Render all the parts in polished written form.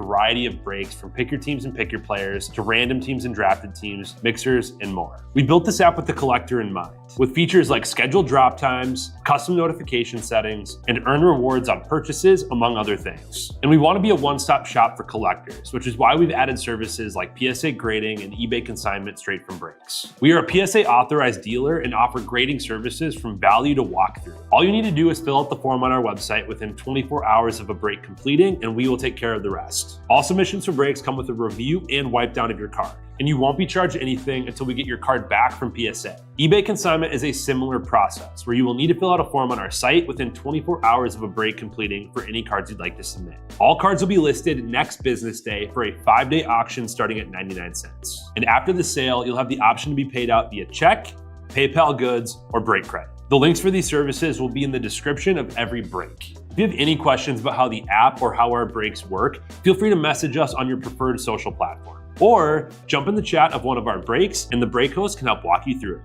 variety of brakes from pick your teams and pick your players to random teams and drafted teams, mixers, and more. We built this app with the collector in mind, with features like scheduled drop times, custom notification settings, and earn rewards on purchases, among other things. And we want to be a one-stop shop for collectors, which is why we've added services like PSA grading and eBay consignment straight from brakes. We are a PSA authorized dealer and offer grading services from value to walkthrough. All you need to do is fill out the form on our website within 24 hours of a break completing, and we will take care of the rest. All submissions for breaks come with a review and wipe down of your card, and you won't be charged anything until we get your card back from PSA. eBay consignment is a similar process where you will need to fill out a form on our site within 24 hours of a break completing for any cards you'd like to submit. All cards will be listed next business day for a 5-day auction starting at 99 cents. And after the sale, you'll have the option to be paid out via check, PayPal goods, or break credit. The links for these services will be in the description of every break. If you have any questions about how the app or how our breaks work, feel free to message us on your preferred social platform. Or jump in the chat of one of our breaks and the break host can help walk you through it.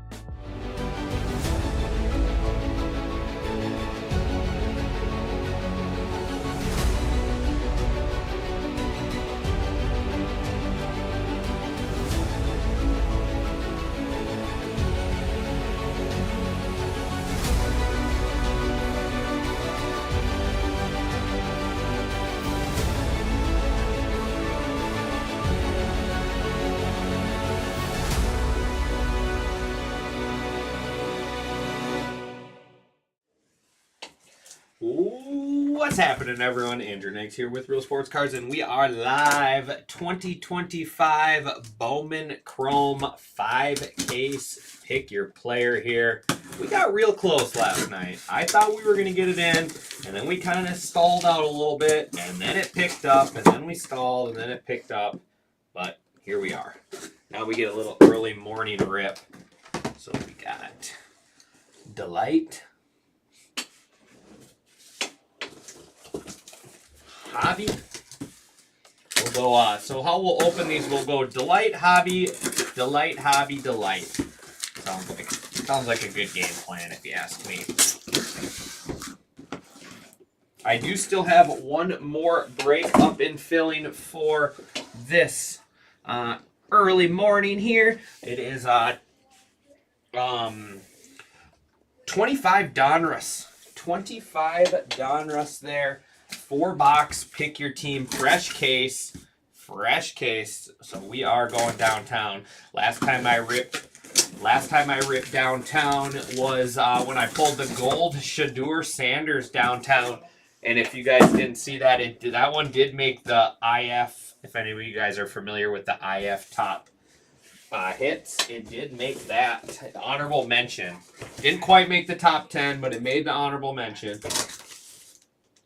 What's happening, everyone? Andrew Nix here with Real Sports Cards, and we are live. 2025 Bowman Chrome 5-case pick your player here. We got real close last night. I thought we were going to get it in, and then we kind of stalled out a little bit, and then it picked up, and then we stalled, and then it picked up. But here we are. Now we get a little early morning rip. So we got Delight, Hobby. We'll go, so how we'll open these, we'll go Delight, Hobby, Delight, Hobby, Delight. Sounds like a good game plan if you ask me. I do still have one more break up and filling for this early morning here. It is 25 Donruss. 25 Donruss there. 4-box, pick your team, fresh case. So we are going downtown. Last time I ripped downtown was when I pulled the gold Shadur Sanders downtown. And if you guys didn't see that, that one did make the IF. If any of you guys are familiar with the IF top hits, it did make that honorable mention. Didn't quite make the top 10, but it made the honorable mention.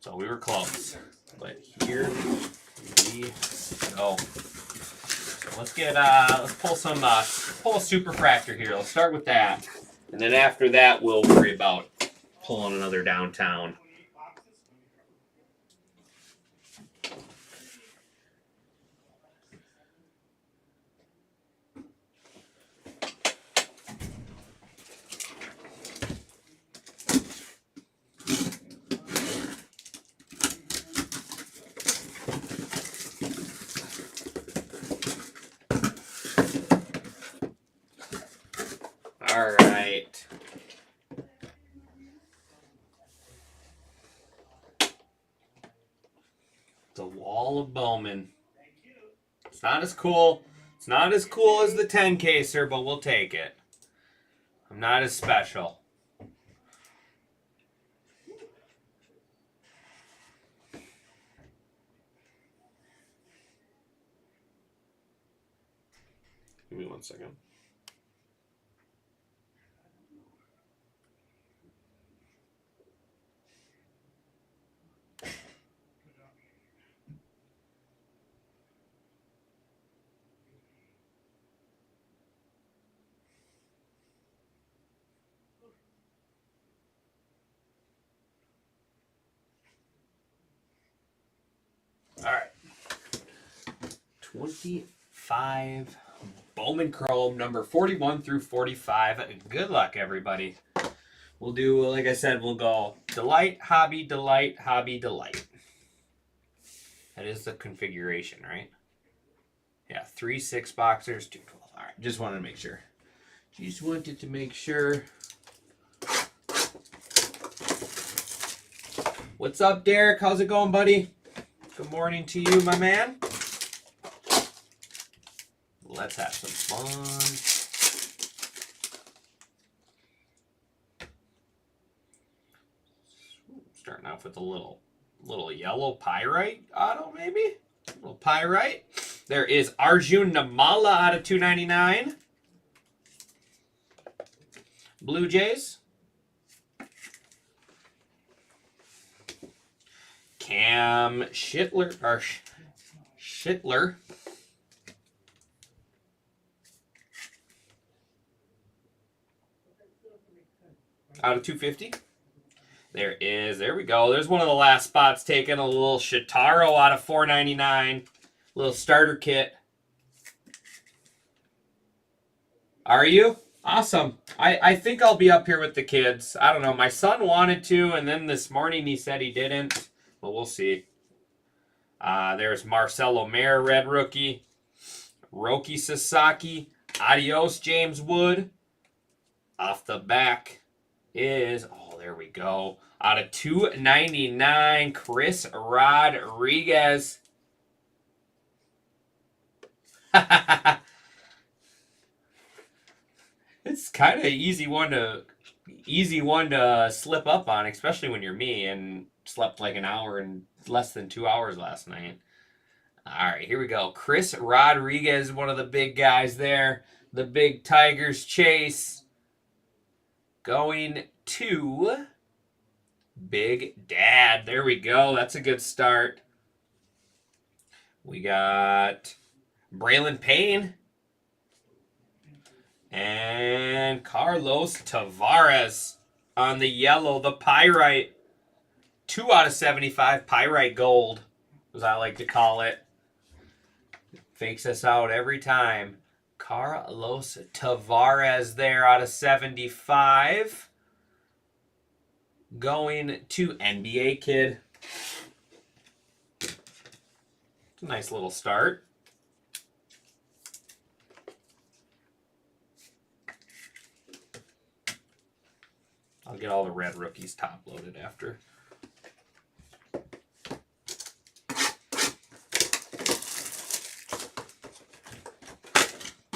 So we were close, but here we go. So let's get let's pull a superfractor here. Let's start with that, and then after that we'll worry about pulling another downtown. All right. The wall of Bowman. It's not as cool. It's not as cool as the 10-caser, but we'll take it. I'm not as special. Give me 1 second. All right. 25 Bowman Chrome, number 41 through 45. Good luck, everybody. We'll do, like I said, we'll go Delight, Hobby, Delight, Hobby, Delight. That is the configuration, right? Yeah, 3 6-boxers, 2 12. All right, just wanted to make sure. Just wanted to make sure. What's up, Derek? How's it going, buddy? Good morning to you, my man. Let's have some fun. Starting off with a little yellow pyrite auto, maybe? A little pyrite. There is Arjun Namala out of 299. Blue Jays. Cam Schittler, or Schittler. Out of 250. There we go. There's one of the last spots taken. A little Shitaro out of 499. Little starter kit. Are you? Awesome. I think I'll be up here with the kids. I don't know. My son wanted to, and then this morning he said he didn't. But we'll see. There's Marcelo Mayer, red rookie. Roki Sasaki. Adios, James Wood. Off the back is, oh, there we go. Out of 299, Chris Rodriguez. It's kind of easy one to slip up on, especially when you're me and slept like an hour and less than 2 hours last night. All right, here we go. Chris Rodriguez, one of the big guys there. The big Tigers chase. Going to Big Dad. There we go. That's a good start. We got Braylon Payne. And Carlos Tavares on the yellow, the pyrite. 2 out of 75, pyrite gold, as I like to call it. Fakes us out every time. Carlos Tavares there out of 75. Going to NBA Kid. It's a nice little start. I'll get all the red rookies top loaded after.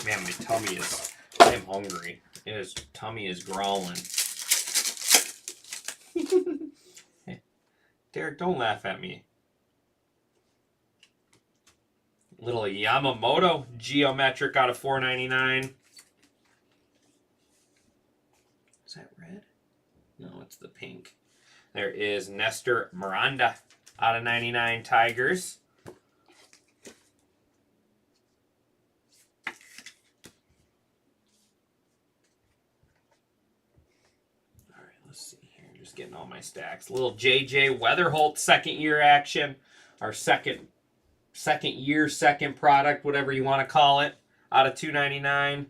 Man, my tummy is, I'm hungry. Tummy is growling. Hey, Derek, don't laugh at me. Little Yamamoto geometric out of 499. Is that red? No, it's the pink. There is Nestor Miranda out of 99 Tigers. All right, let's see here. Just getting all my stacks. Little JJ Weatherholt second year action. Our second year, second product, whatever you want to call it, out of 299.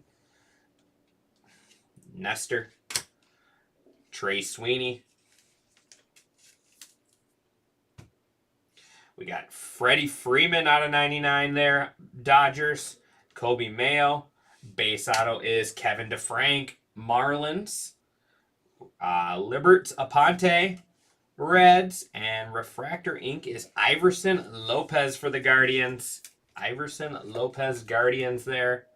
Nestor. Trey Sweeney. We got Freddie Freeman out of 99 there. Dodgers. Kobe Mayo. Base auto is Kevin DeFrank. Marlins. Liberts Aponte. Reds. And Refractor ink is Iverson Lopez for the Guardians. Iverson Lopez Guardians there.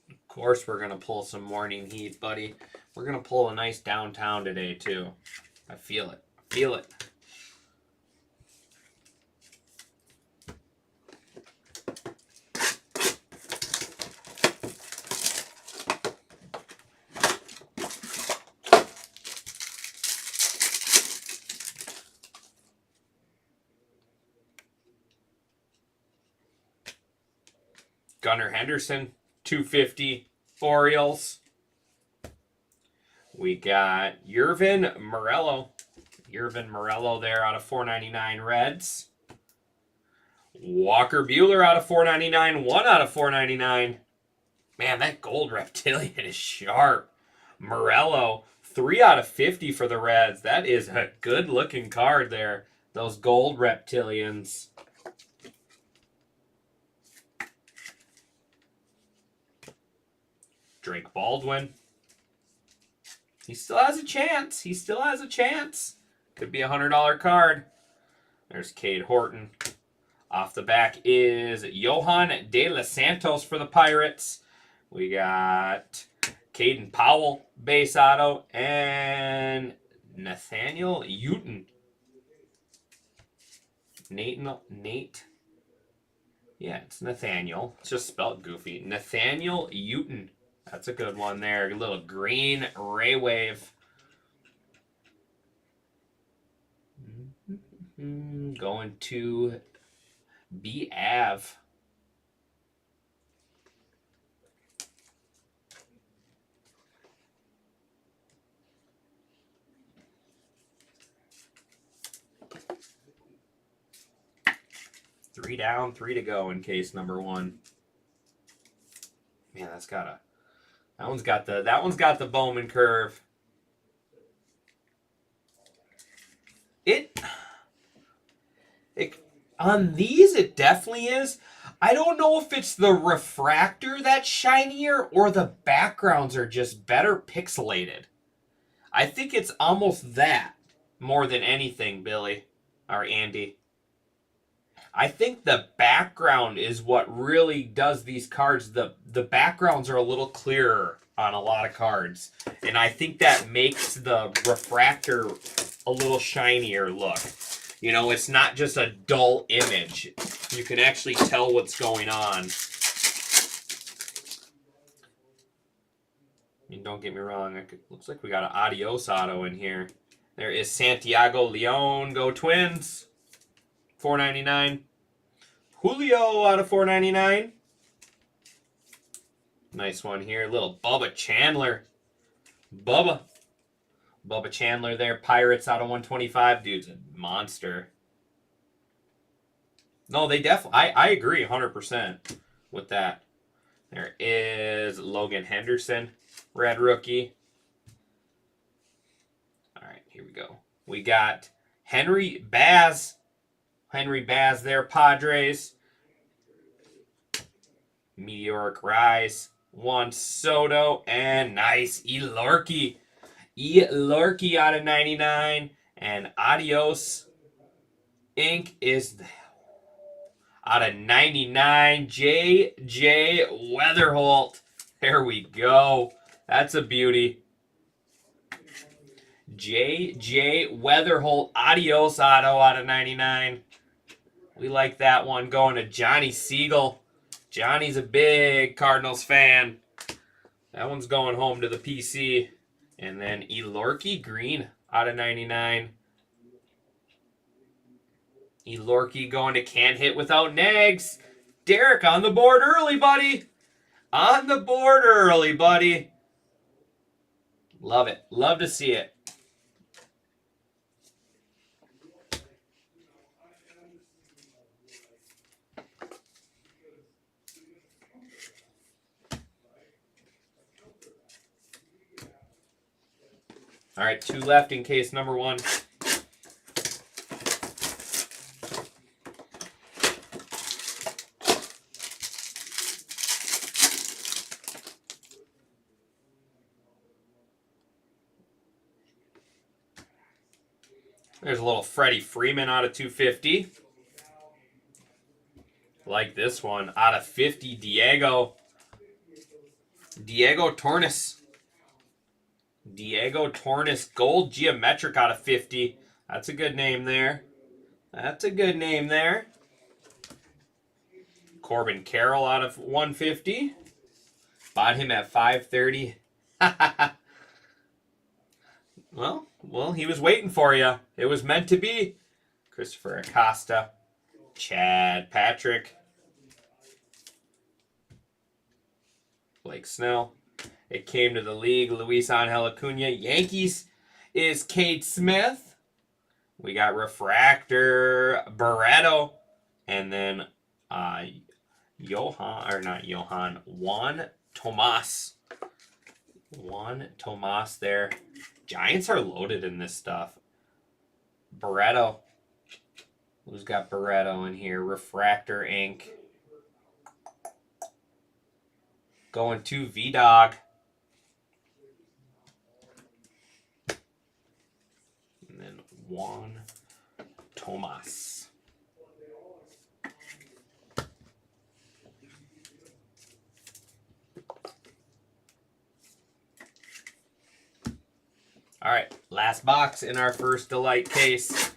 Of course, we're going to pull some morning heat, buddy. We're going to pull a nice downtown today, too. I feel it. I feel it. Gunnar Henderson, 250 Orioles. We got Yervin Morello. Yervin Morello there out of 499 Reds. Walker Buehler out of 499. 1 out of 499. Man, that gold reptilian is sharp. Morello, 3 out of 50 for the Reds. That is a good-looking card there. Those gold reptilians. Drake Baldwin. He still has a chance. He still has a chance. Could be a $100 card. There's Cade Horton. Off the back is Johan De Los Santos for the Pirates. We got Caden Powell, base auto, and Nathaniel Uten. Nate. Yeah, it's Nathaniel. It's just spelled goofy. Nathaniel Uten. That's a good one there. A little green ray wave. Going to B. Ave. Three down, 3 to go in case number 1. Man, that one's got the Bowman curve. It on these it definitely is. I don't know if it's the refractor that's shinier or the backgrounds are just better pixelated. I think it's almost that more than anything, Billy or Andy. I think the background is what really does these cards. The backgrounds are a little clearer on a lot of cards. And I think that makes the refractor a little shinier look. You know, it's not just a dull image. You can actually tell what's going on. And don't get me wrong, looks like we got an Adios auto in here. There is Santiago Leon, go Twins. $4.99. Julio out of $4.99. Nice one here. Little Bubba Chandler. Bubba Chandler there. Pirates out of 125. Dude's a monster. No, they definitely... I agree 100% with that. There is Logan Henderson. Red rookie. All right, here we go. We got Henry Baz. There, Padres. Meteoric Rise. Juan Soto. And nice. Elorki out of 99. And Adios Inc. is out of 99. J.J. Weatherholt. There we go. That's a beauty. J.J. Weatherholt. Adios auto out of 99. We like that one. Going to Johnny Siegel. Johnny's a big Cardinals fan. That one's going home to the PC. And then Elorki Green out of 99. Elorki going to Can't Hit Without Nags. Derek on the board early, buddy. On the board early, buddy. Love it. Love to see it. All right, 2 left in case number 1. There's a little Freddie Freeman out of 250. Like this one. Out of 50, Diego Tornes. Diego Tornes, gold geometric out of 50. That's a good name there. Corbin Carroll out of 150. Bought him at 530. Well, he was waiting for you. It was meant to be. Christopher Acosta. Chad Patrick. Blake Snell. It came to the league. Luis Angel Acuna. Yankees is Cade Smith. We got Refractor Barreto. And then Juan Tomas. Juan Tomas there. Giants are loaded in this stuff. Barreto. Who's got Barreto in here? Refractor ink. Going to V-Dog. And then Juan Tomas. All right, last box in our first Delight case.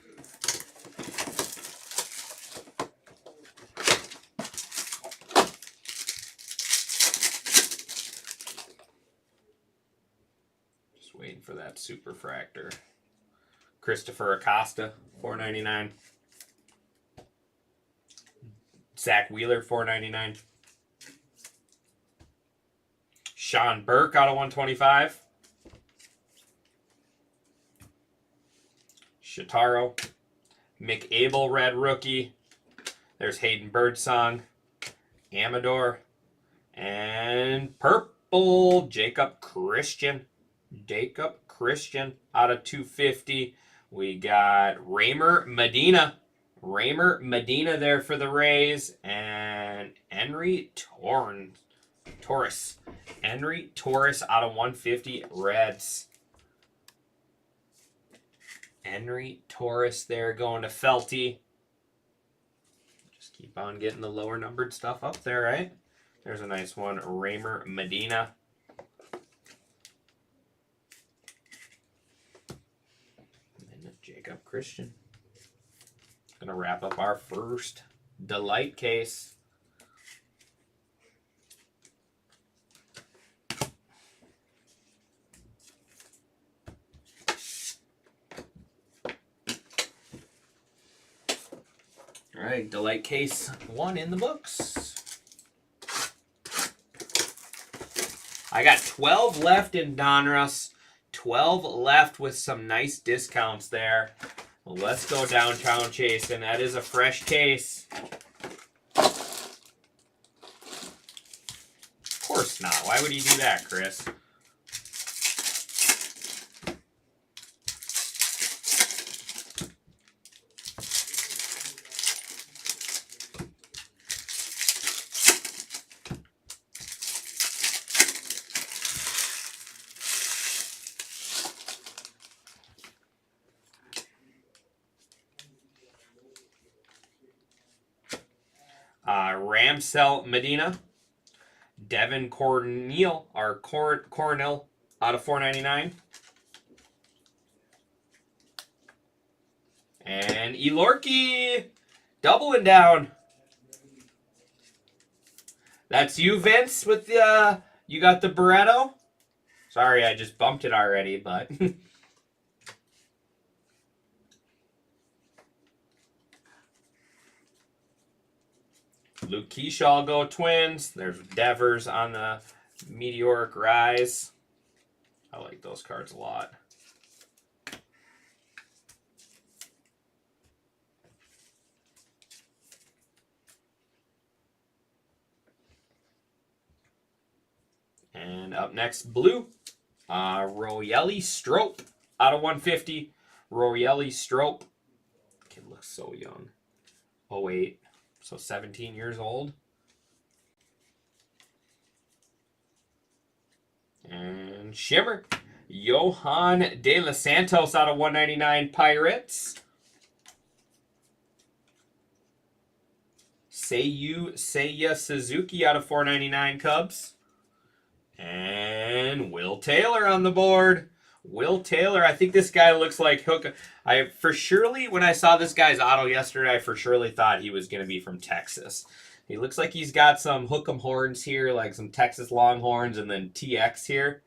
Just waiting for that Superfractor. Christopher Acosta, $4.99. Zach Wheeler, $4.99. Sean Burke out of 125. Shitaro. McAble, red rookie. There's Hayden Birdsong. Amador. And purple, Jacob Christian. Jacob Christian out of 250. We got Raymer Medina. Raymer Medina there for the Rays. And Henry Torres. Henry Torres out of 150 Reds. Henry Torres there going to Felty. Just keep on getting the lower numbered stuff up there, right? There's a nice one. Raymer Medina. And then Jacob Christian. Gonna wrap up our first Delight case. All right, Delight case 1 in the books. I got 12 left in Donruss. 12 left with some nice discounts there. Well, let's go downtown chasing. That is a fresh case. Of course not. Why would you do that, Chris? Ramsell Medina, Devin Cornell out of 499, and Elorki doubling down. That's you, Vince, with the you got the Barreto. Sorry, I just bumped it already, but. Luke Keyshaw go Twins. There's Devers on the meteoric rise. I like those cards a lot. And up next, blue. Royelli Strope out of 150. Royelli Strope. Kid looks so young. 08. So 17 years old. And Shimmer. Johan De Los Santos out of 199 Pirates. Seiya Suzuki out of 499 Cubs. And Will Taylor on the board. Will Taylor, I think this guy looks like Hook. When I saw this guy's auto yesterday, I for surely thought he was going to be from Texas. He looks like he's got some hook'em horns here, like some Texas Longhorns, and then TX here.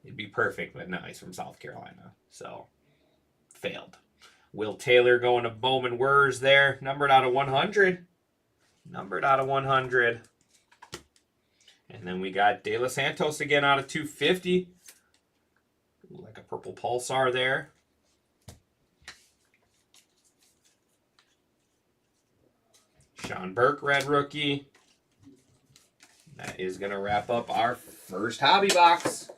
It'd be perfect, but no, he's from South Carolina, so failed. Will Taylor going to Bowman Wers there, numbered out of 100. Numbered out of 100. And then we got De Los Santos again out of 250. Like a purple pulsar there. Sean Burke, red rookie. That is going to wrap up our first hobby box.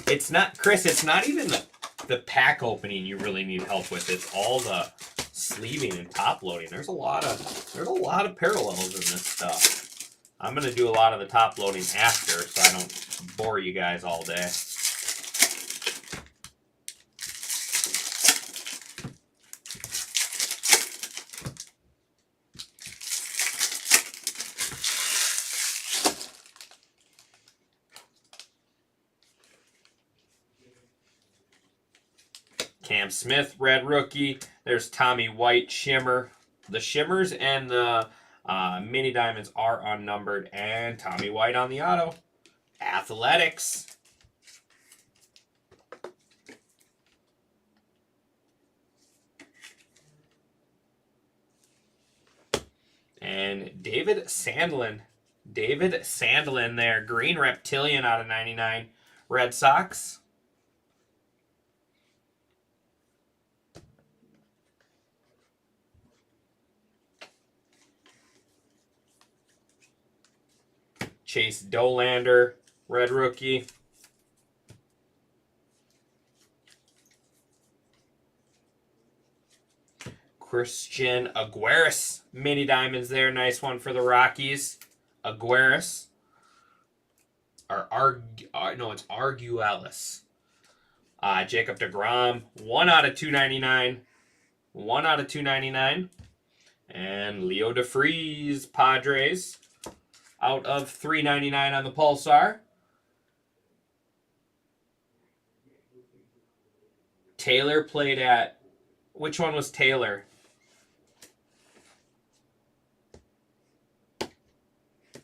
It's not, Chris, it's not even the pack opening you really need help with. It's all the sleeving and top loading. There's a lot of parallels in this stuff. I'm going to do a lot of the top loading after so I don't bore you guys all day. Cam Smith, red rookie. There's Tommy White, shimmer. The shimmers and the mini diamonds are unnumbered. And Tommy White on the auto. Athletics. And David Sandlin. David Sandlin there. Green Reptilian out of 99. Red Sox. Chase Dolander, red rookie. Christian Aguirre, mini diamonds there. Nice one for the Rockies. Aguirre. No, it's Arguelles. Jacob deGrom, 1 out of 299. 1 out of 299. And Leo DeFreeze, Padres, out of 399 on the Pulsar. Taylor played at, which one was Taylor?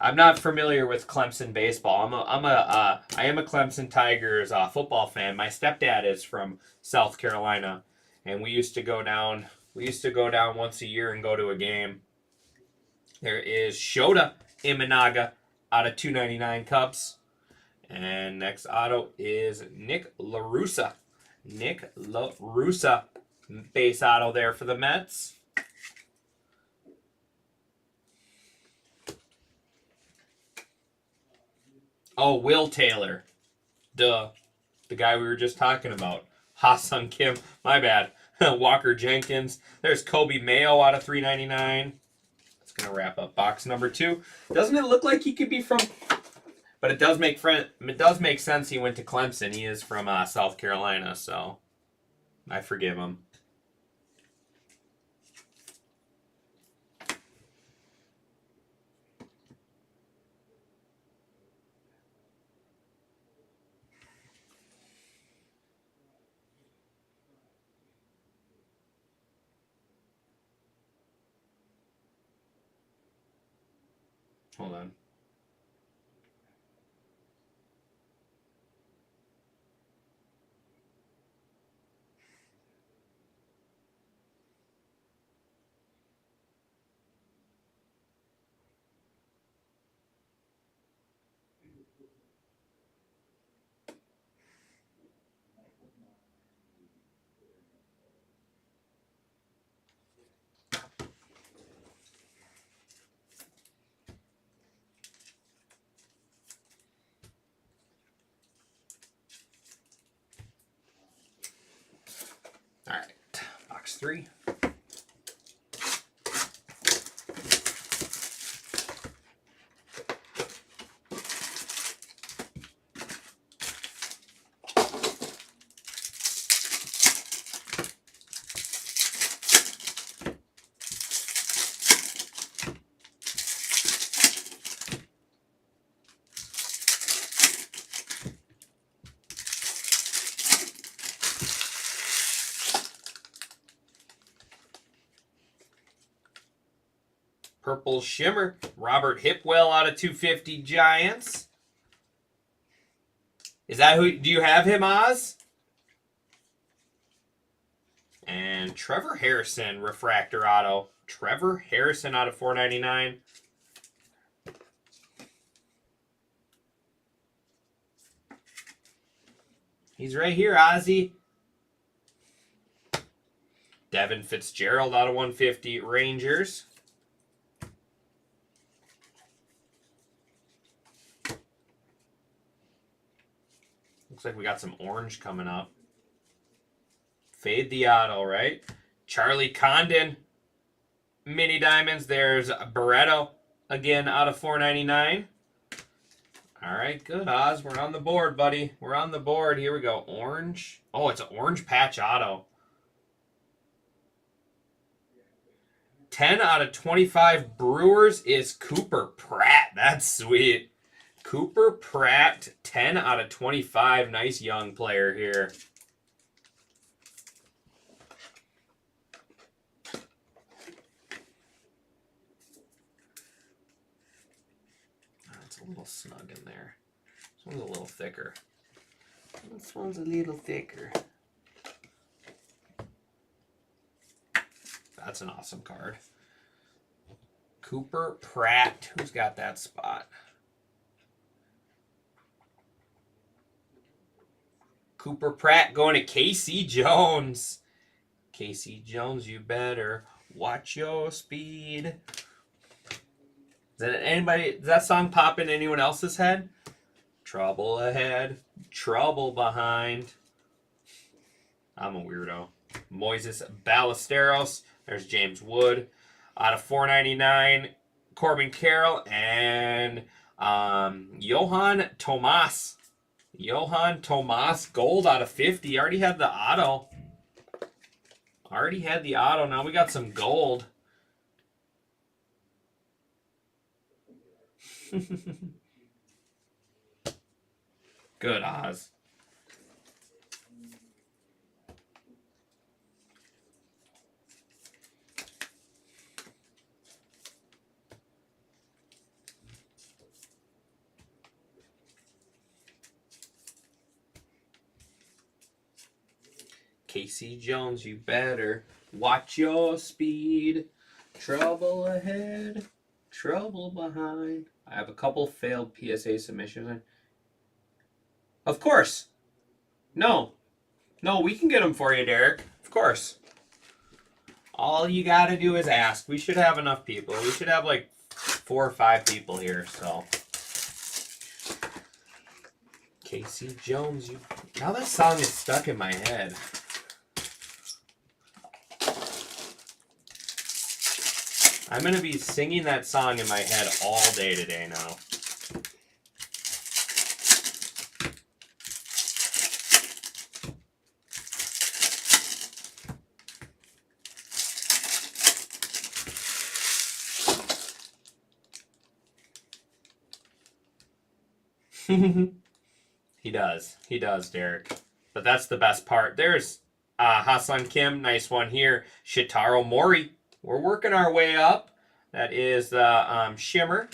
I'm not familiar with Clemson baseball. I am a Clemson Tigers football fan. My stepdad is from South Carolina, and we used to go down. Once a year and go to a game. There is Shota Imanaga out of 299 Cubs, and next auto is Nick LaRussa. Nick LaRussa base auto there for the Mets. Oh, Will Taylor. Duh. The guy we were just talking about. Ha-Sung Kim. My bad. Walker Jenkins. There's Kobe Mayo out of 399. That's going to wrap up box number 2. Doesn't it look like he could be from... But it does make sense he went to Clemson. He is from South Carolina, so I forgive him. Hold on. All right, box 3. Purple Shimmer, Robert Hipwell out of 250 Giants. Is that who? Do you have him, Oz? And Trevor Harrison, refractor auto. Trevor Harrison out of 499. He's right here, Ozzy. Devin Fitzgerald out of 150, Rangers. Looks like we got some orange coming up. Fade the auto, right? Charlie Condon. Mini diamonds. There's Barreto again out of 499. All right, good, Oz. We're on the board, buddy. We're on the board. Here we go. Orange. Oh, it's an orange patch auto. 10 out of 25 Brewers is Cooper Pratt. That's sweet. Cooper Pratt, 10 out of 25. Nice young player here. It's a little snug in there. This one's a little thicker. This one's a little thicker. That's an awesome card. Cooper Pratt. Who's got that spot? Cooper Pratt going to Casey Jones. Casey Jones, you better watch your speed. Does that song pop in anyone else's head? Trouble ahead, trouble behind. I'm a weirdo. Moises Ballesteros. There's James Wood. Out of 499, Corbin Carroll and Johan Tomas. Johan Tomas, gold out of 50. Already had the auto. Now we got some gold. Good, Oz. Casey Jones, you better watch your speed. Trouble ahead, trouble behind. I have a couple failed PSA submissions. Of course. No, we can get them for you, Derek. Of course. All you got to do is ask. We should have enough people. We should have like 4 or 5 people here, so. Casey Jones, you. Now that song is stuck in my head. I'm going to be singing that song in my head all day today now. He does, Derek. But that's the best part. There's Hassan Kim, nice one here. Shitaro Mori. We're working our way up. That is the Shimmer.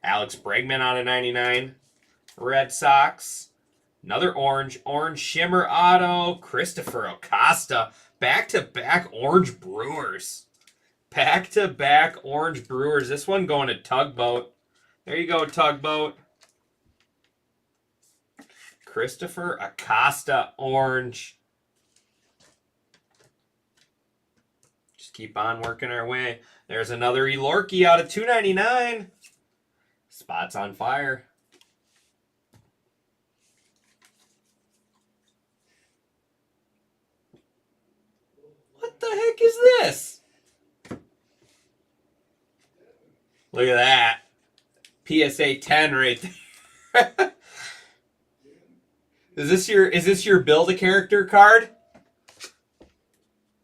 Alex Bregman out of 99. Red Sox. Another orange Shimmer auto. Christopher Acosta. Back-to-back Orange Brewers. Back-to-back Orange Brewers. This one going to Tugboat. There you go, Tugboat. Christopher Acosta, orange. Just keep on working our way. There's another Elorki out of 299. Spots on fire. What the heck is this? Look at that. PSA 10 right there. Is this your build a character card?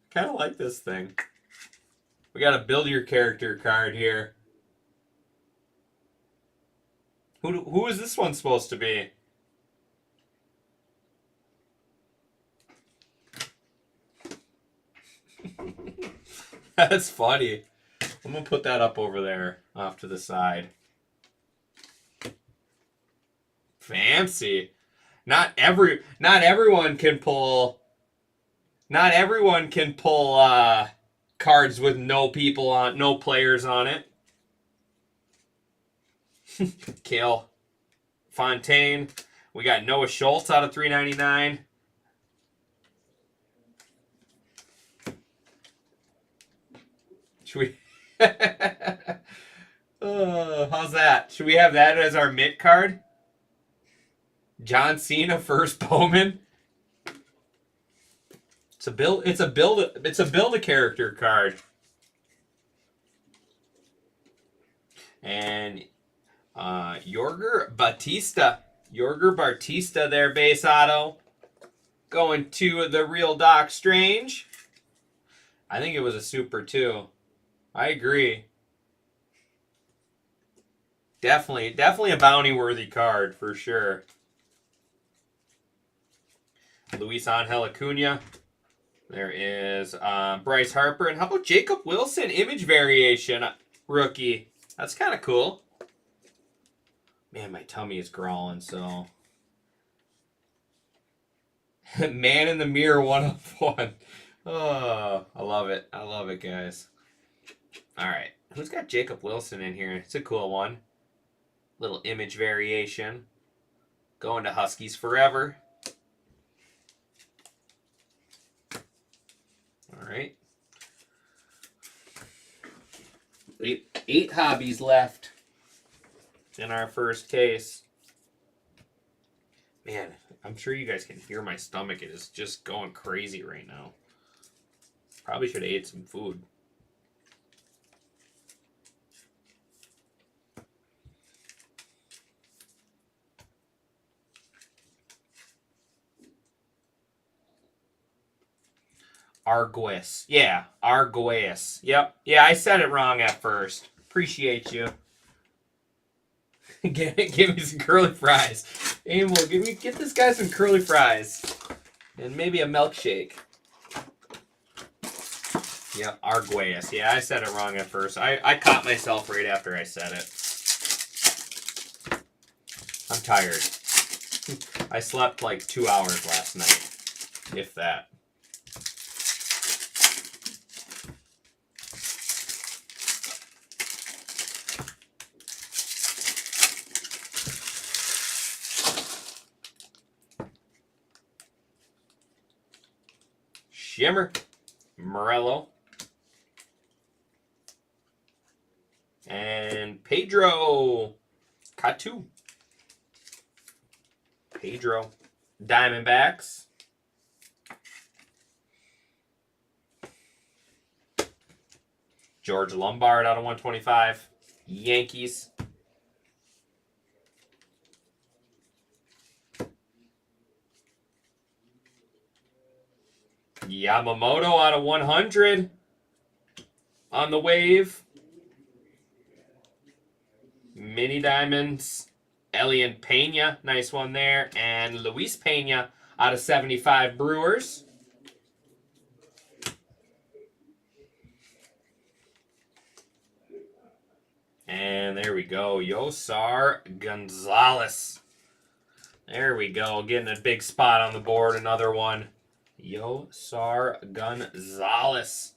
Kind of like this thing. We got a build your character card here. Who is this one supposed to be? That's funny. I'm gonna put that up over there, off to the side. Fancy. Not everyone can pull cards with no players on it. Kale Fontaine We got Noah Schultz out of 399. Should we? How's that? Should we have that as our mint card? John Cena first Bowman. It's a build a character card. And Jorge Batista there, base auto. Going to the real Doc Strange. I think it was a super too. I agree. Definitely a bounty-worthy card for sure. Luis Angel Acuna. There is Bryce Harper. And how about Jacob Wilson? Image variation rookie. That's kind of cool. Man, my tummy is growling, so. Man in the Mirror 101. Oh, I love it. I love it, guys. All right. Who's got Jacob Wilson in here? It's a cool one. Little image variation. Going to Huskies forever. All right. Eight hobbies left in our first case. Man, I'm sure you guys can hear my stomach. It is just going crazy right now. Probably should have ate some food. Arguez. Yeah, Arguez. Yep. Yeah, I said it wrong at first. Appreciate you. Give me some curly fries. Emil, get this guy some curly fries. And maybe a milkshake. Yeah, Arguez. Yeah, I said it wrong at first. I caught myself right after I said it. I'm tired. I slept like 2 hours last night. If that. Shimmer, Morello, and Pedro Catu. Pedro, Diamondbacks. George Lombard out of 125. Yankees. Yamamoto out of 100 on the wave. Mini Diamonds. Elian Pena, nice one there. And Luis Pena out of 75 Brewers. And there we go. Yosar Gonzalez. There we go. Getting a big spot on the board. Another one. Yosar Gonzalez.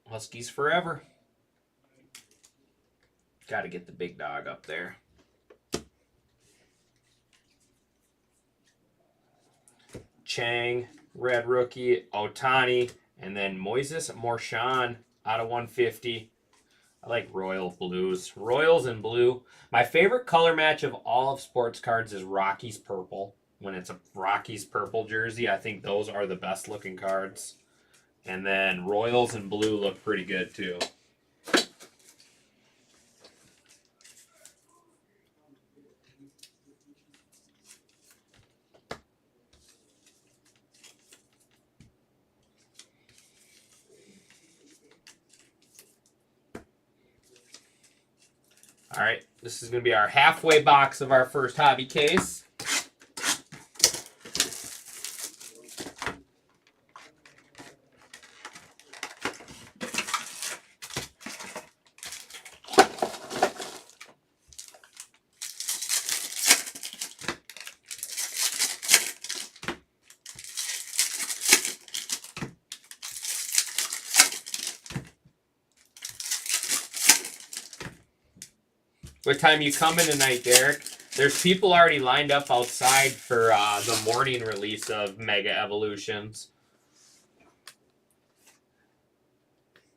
Huskies forever. Got to get the big dog up there. Chang, red rookie, Otani, and then Moises Marchand out of 150. I like royal blues. Royals and blue. My favorite color match of all of sports cards is Rockies purple. When it's a Rockies purple jersey, I think those are the best looking cards. And then Royals and blue look pretty good too. All right, this is going to be our halfway box of our first hobby case. What time you coming tonight, Derek? There's people already lined up outside for the morning release of Mega Evolutions.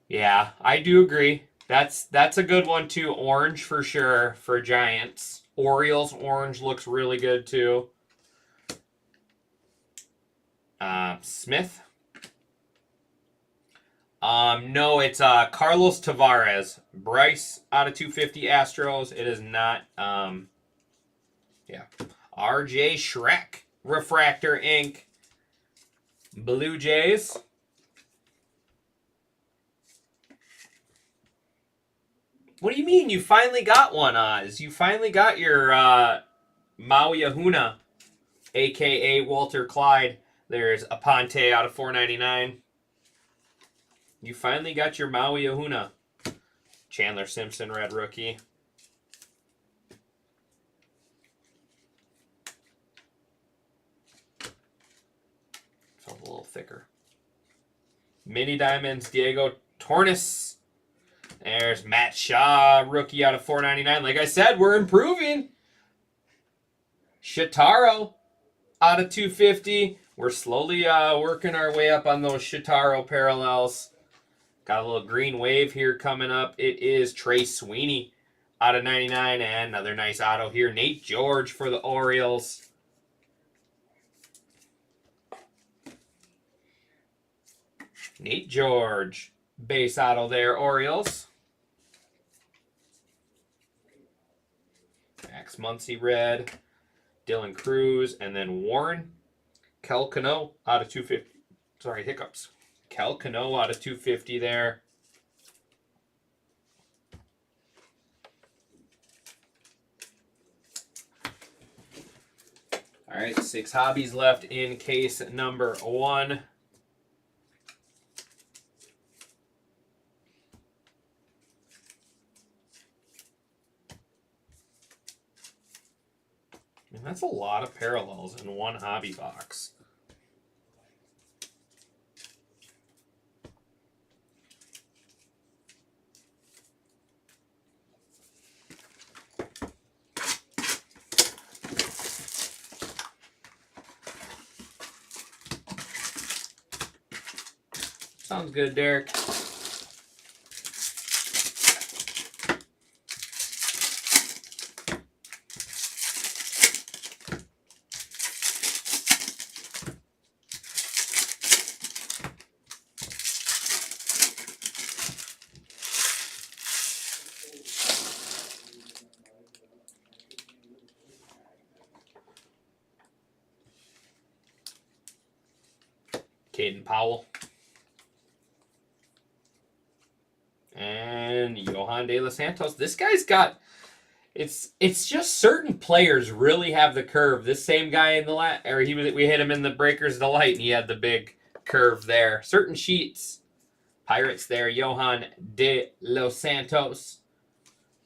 Yeah, I do agree. That's a good one too. Orange for sure for Giants. Orioles orange looks really good too. Smith. No, it's Carlos Tavares. Bryce out of 250 Astros. It is not. Yeah. RJ Shrek. Refractor Ink. Blue Jays. What do you mean? You finally got one, Oz. You finally got your Maui Ahuna, a.k.a. Walter Clyde. There's Aponte out of 499. You finally got your Maui Ahuna. Chandler Simpson, red rookie. Felt a little thicker. Mini Diamonds, Diego Torres. There's Matt Shaw, rookie out of 499. Like I said, we're improving. Shitaro out of 250. We're slowly working our way up on those Shitaro parallels. Got a little green wave here coming up. It is Trey Sweeney out of 99. And another nice auto here. Nate George for the Orioles. Nate George. Base auto there, Orioles. Max Muncy red. Dylan Cruz. And then Warren. Kel Cano out of 250. Sorry, hiccups. Kel Cano out of 250 there. All right, 6 hobbies left in case number 1. And that's a lot of parallels in one hobby box. Sounds good, Derek. Caden Powell. And Johan De Los Santos. This guy's got... It's just certain players really have the curve. This same guy in the we hit him in the Breakers Delight, and he had the big curve there. Certain sheets. Pirates there. Johan De Los Santos.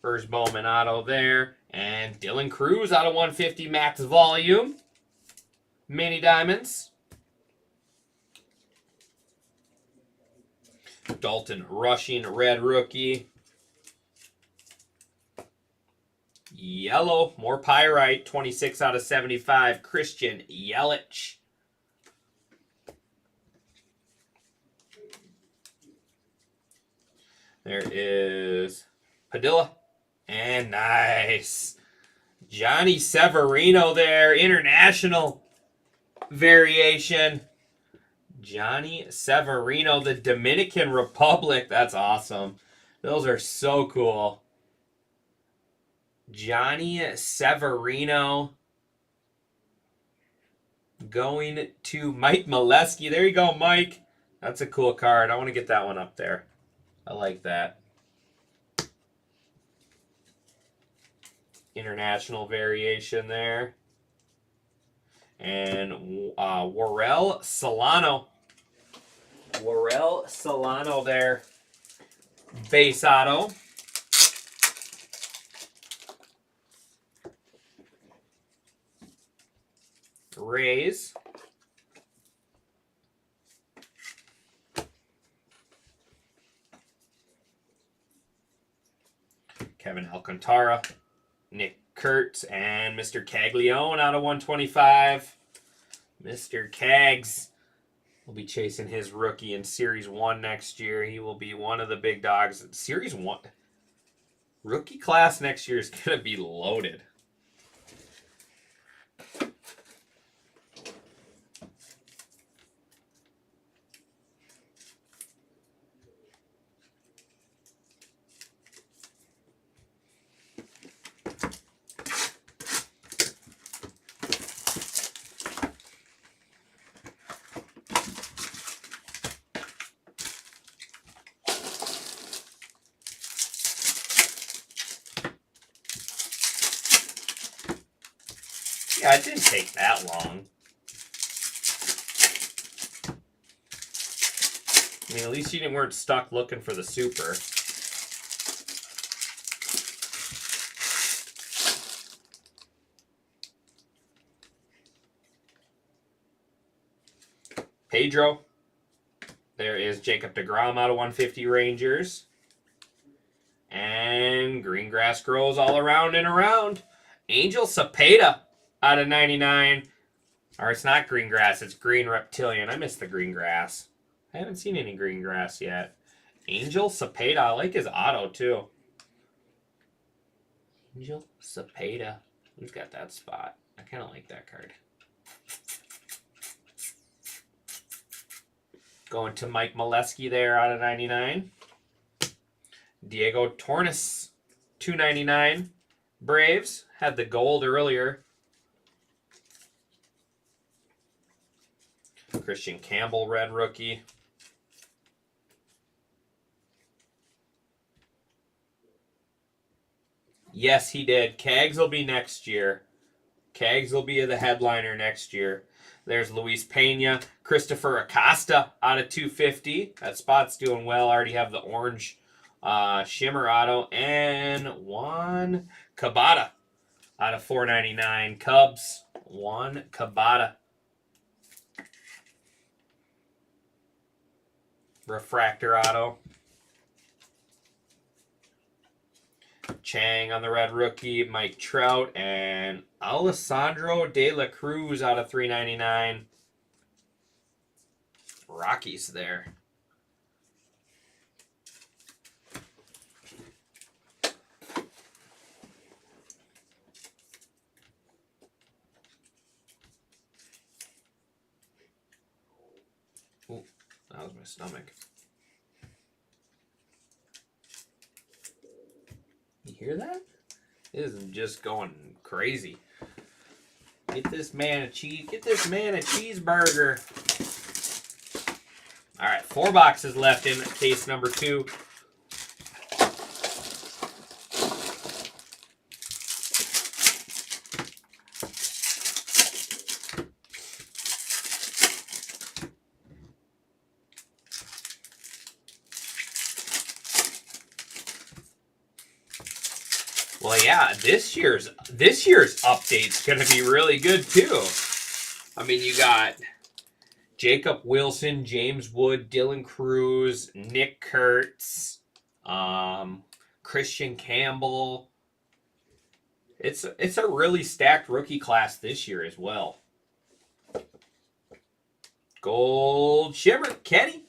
First Bowman auto there. And Dylan Cruz out of 150 max volume. Mini Diamonds. Dalton Rushing, red rookie. Yellow, more pyrite, 26 out of 75. Christian Yelich. There is Padilla. And nice. Johnny Severino there, international variation. Johnny Severino, the Dominican Republic. That's awesome. Those are so cool. Johnny Severino going to Mike Molesky. There you go, Mike. That's a cool card. I want to get that one up there. I like that. International variation there. And Warrell Solano. Warrell Solano there. Base auto. Rays. Kevin Alcantara. Nick Kurtz, and Mr. Caglione out of 125. Mr. Cags will be chasing his rookie in Series 1 next year. He will be one of the big dogs. Series 1. Rookie class next year is going to be loaded. Yeah, it didn't take that long. I mean, at least you weren't stuck looking for the super. Pedro. There is Jacob deGrom out of 150 Rangers. And green grass grows all around and around. Angel Cepeda out of 99. Or it's not green grass, it's green reptilian. I missed the green grass. I haven't seen any green grass yet. Angel Cepeda. I like his auto, too. Angel Cepeda. Who's got that spot? I kind of like that card. Going to Mike Molesky there out of 99. Diego Torres, 299. Braves had the gold earlier. Christian Campbell, red rookie. Yes, he did. Cags will be next year. Cags will be the headliner next year. There's Luis Pena. Christopher Acosta out of 250. That spot's doing well. I already have the orange shimmer auto. And Juan Cabada out of 499. Cubs. Juan Cabada. Refractor auto. Chang on the red rookie, Mike Trout, and Alessandro De La Cruz out of 399. Rockies there. Ooh, that was my stomach. You hear that? It is just going crazy. Get this man a cheeseburger. All right, 4 boxes left in case number 2. Well, yeah, this year's update's going to be really good too. I mean, you got Jacob Wilson, James Wood, Dylan Cruz, Nick Kurtz, Christian Campbell. It's a really stacked rookie class this year as well. Gold shimmer, Kenny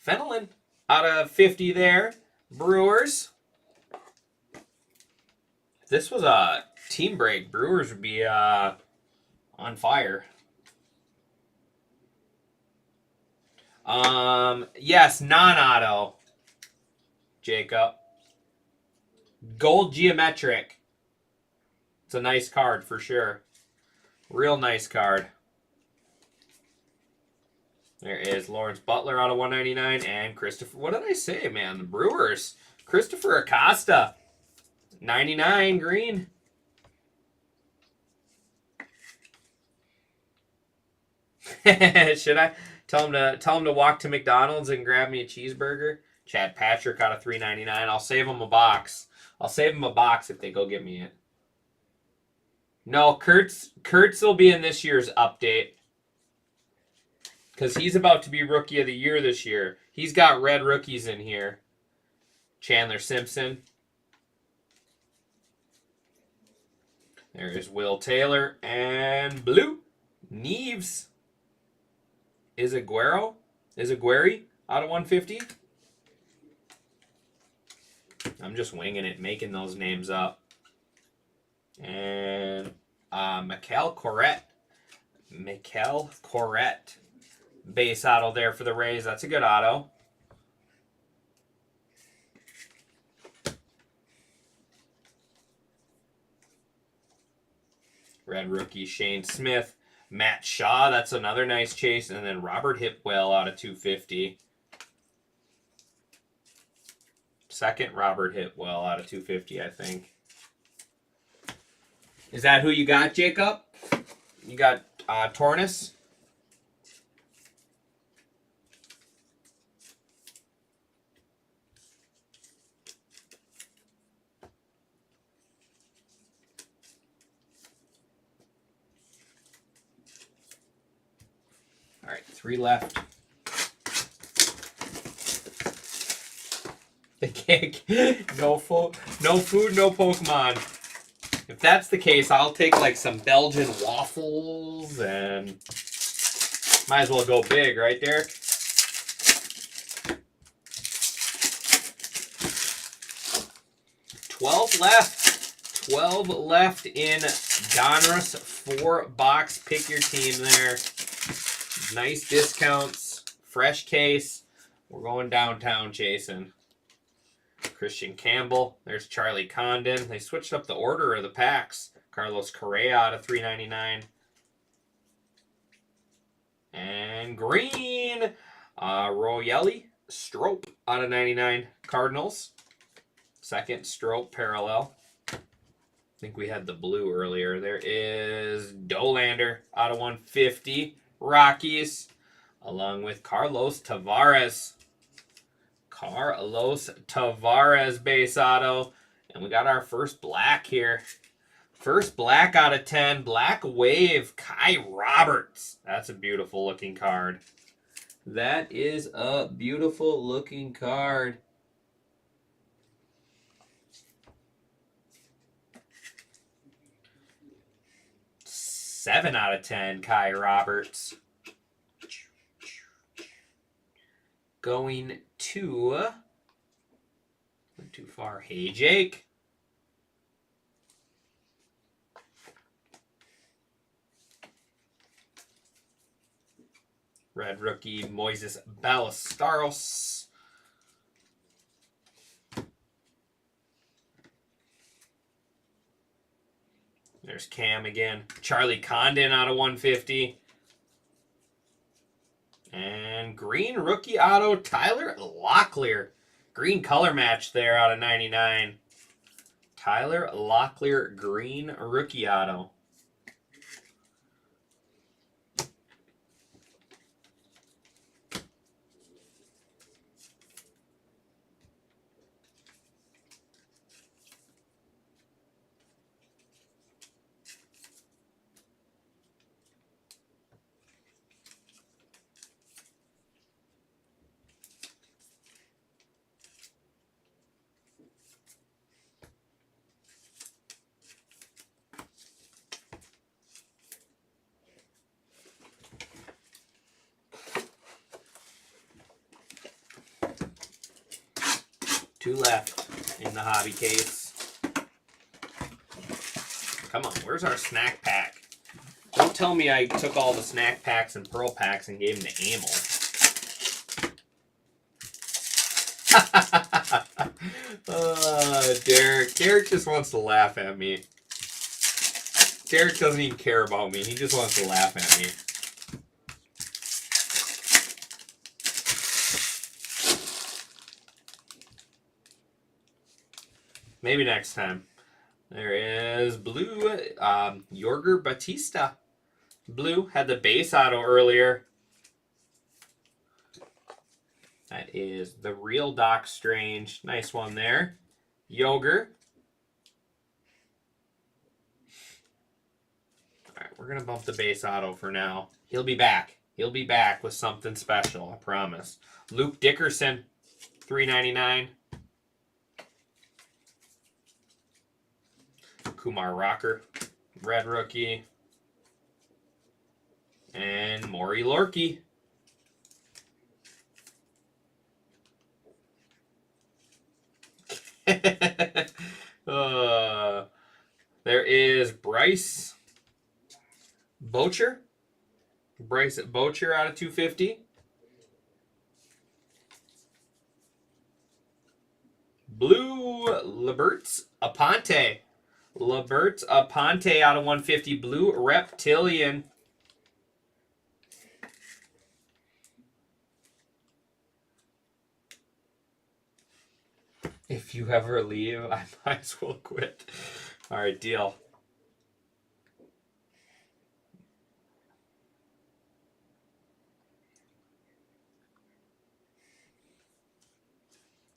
Fenelon out of 50 there. Brewers. If this was a team break, Brewers would be on fire. Yes, non-auto. Jacob. Gold geometric. It's a nice card for sure. Real nice card. There is Lawrence Butler out of 199 and Christopher. What did I say, man? The Brewers. Christopher Acosta. 99 green. Should I tell him to walk to McDonald's and grab me a cheeseburger? Chad Patrick out of 399. I'll save him a box. I'll save him a box if they go get me it. No, Kurtz will be in this year's update. Because he's about to be Rookie of the Year this year. He's got red rookies in here. Chandler Simpson. There is Will Taylor. And blue, Neves. Izaguirre out of 150. I'm just winging it, making those names up. And Mikel Corrette. Base auto there for the Rays. That's a good auto. Red rookie Shane Smith. Matt Shaw, that's another nice chase. And then Robert Hipwell out of 250. Second Robert Hipwell out of 250, I think. Is that who you got, Jacob? You got Tornis? All right, 3 left. The cake. No food, no Pokemon. If that's the case, I'll take like some Belgian waffles and might as well go big, right, Derek? $12 left. 12 left in Donruss 4-box. Pick your team there. Nice discounts. Fresh case. We're going downtown chasing. Christian Campbell. There's Charlie Condon. They switched up the order of the packs. Carlos Correa out of $3.99. And green. Royelli Strope out of 99. Cardinals. Second Strope parallel. I think we had the blue earlier. There is Dolander out of 150. Rockies. Along with Carlos Tavares. Carlos Tavares base auto. And we got our first black here. First black out of 10. Black Wave, Kai Roberts. That's a beautiful looking card. That is a beautiful looking card. Seven out of 10, Kai Roberts. Going to, went too far. Hey, Jake. Red rookie Moises Ballesteros. There's Cam again. Charlie Condon out of 150. And green rookie auto, Tyler Locklear. Green color match there out of 99. Tyler Locklear, green rookie auto. Two left in the hobby case. Come on, where's our snack pack? Don't tell me I took all the snack packs and pearl packs and gave them to Amel. Derek just wants to laugh at me. Derek doesn't even care about me. He just wants to laugh at me. Maybe next time. There is blue, Yorger Batista. Blue, had the base auto earlier. That is the real Doc Strange. Nice one there. Yoger. All right, we're going to bump the base auto for now. He'll be back. He'll be back with something special, I promise. Luke Dickerson, $3.99. Kumar Rocker red rookie. And Maury Lorkey. There is Bryce Boucher. Bryce Boucher out of 250. Blue Liberts Aponte. Liberts Aponte out of 150. Blue Reptilian. If you ever leave, I might as well quit. All right, deal.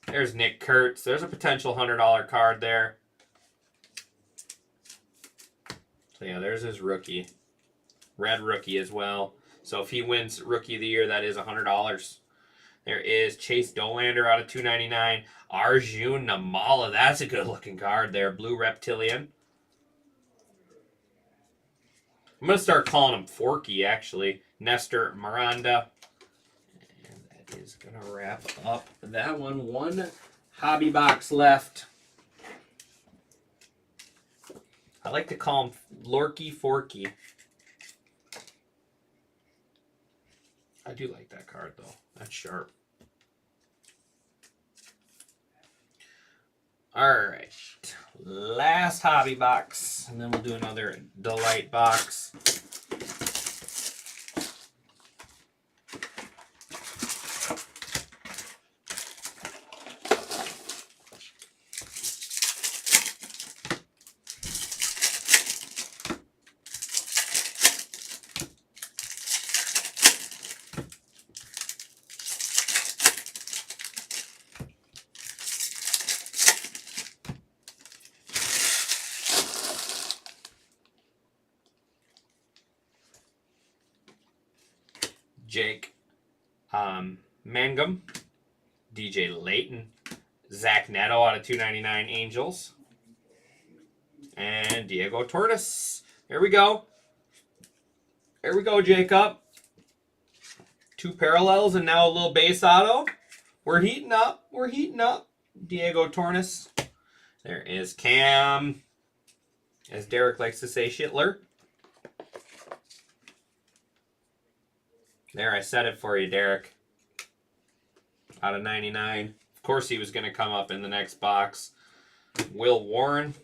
There's Nick Kurtz. There's a potential $100 card there. So, yeah, there's his rookie. Red rookie as well. So, if he wins Rookie of the Year, that is $100. There is Chase Dolander out of 299. Arjun Namala. That's a good-looking card there. Blue Reptilian. I'm going to start calling him Forky, actually. Nestor Miranda. And that is going to wrap up that one. One hobby box left. I like to call him Lorky Forky. I do like that card, though. That's sharp. All right. Last hobby box, and then we'll do another Delight box. Jake Mangum, DJ Layton, Zach Neto out of 299 Angels, and Diego Torres. There we go. There we go, Jacob. 2 parallels and now a little base auto. We're heating up. We're heating up. Diego Torres. There is Cam, as Derek likes to say, Schittler. There, I said it for you, Derek. Out of 99. Of course he was going to come up in the next box. Will Warren.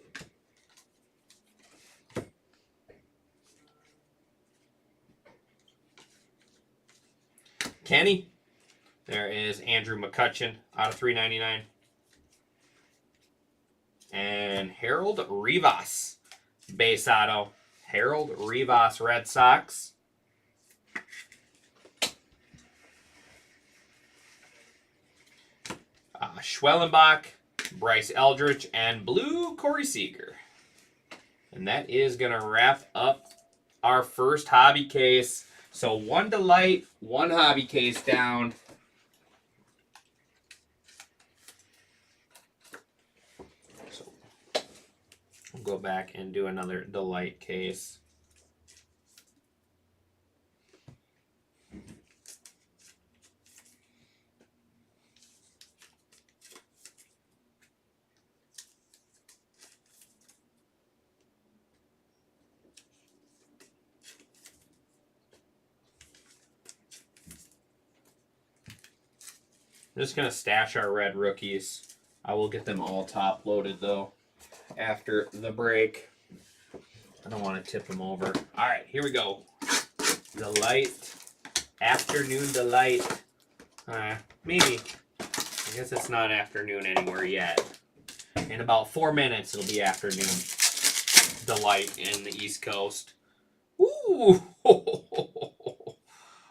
Kenny. There is Andrew McCutcheon out of 399. And Harold Rivas. Base auto. Harold Rivas, Red Sox. Schwellenbach, Bryce Eldridge, and blue Corey Seager. And that is going to wrap up our first hobby case. So 1 Delight, 1 hobby case down. So we'll go back and do another Delight case. I'm just going to stash our red rookies. I will get them all top loaded, though, after the break. I don't want to tip them over. All right, here we go. Delight. Afternoon Delight. Maybe. I guess it's not afternoon anywhere yet. In about 4 minutes, it'll be afternoon Delight in the East Coast. Ooh.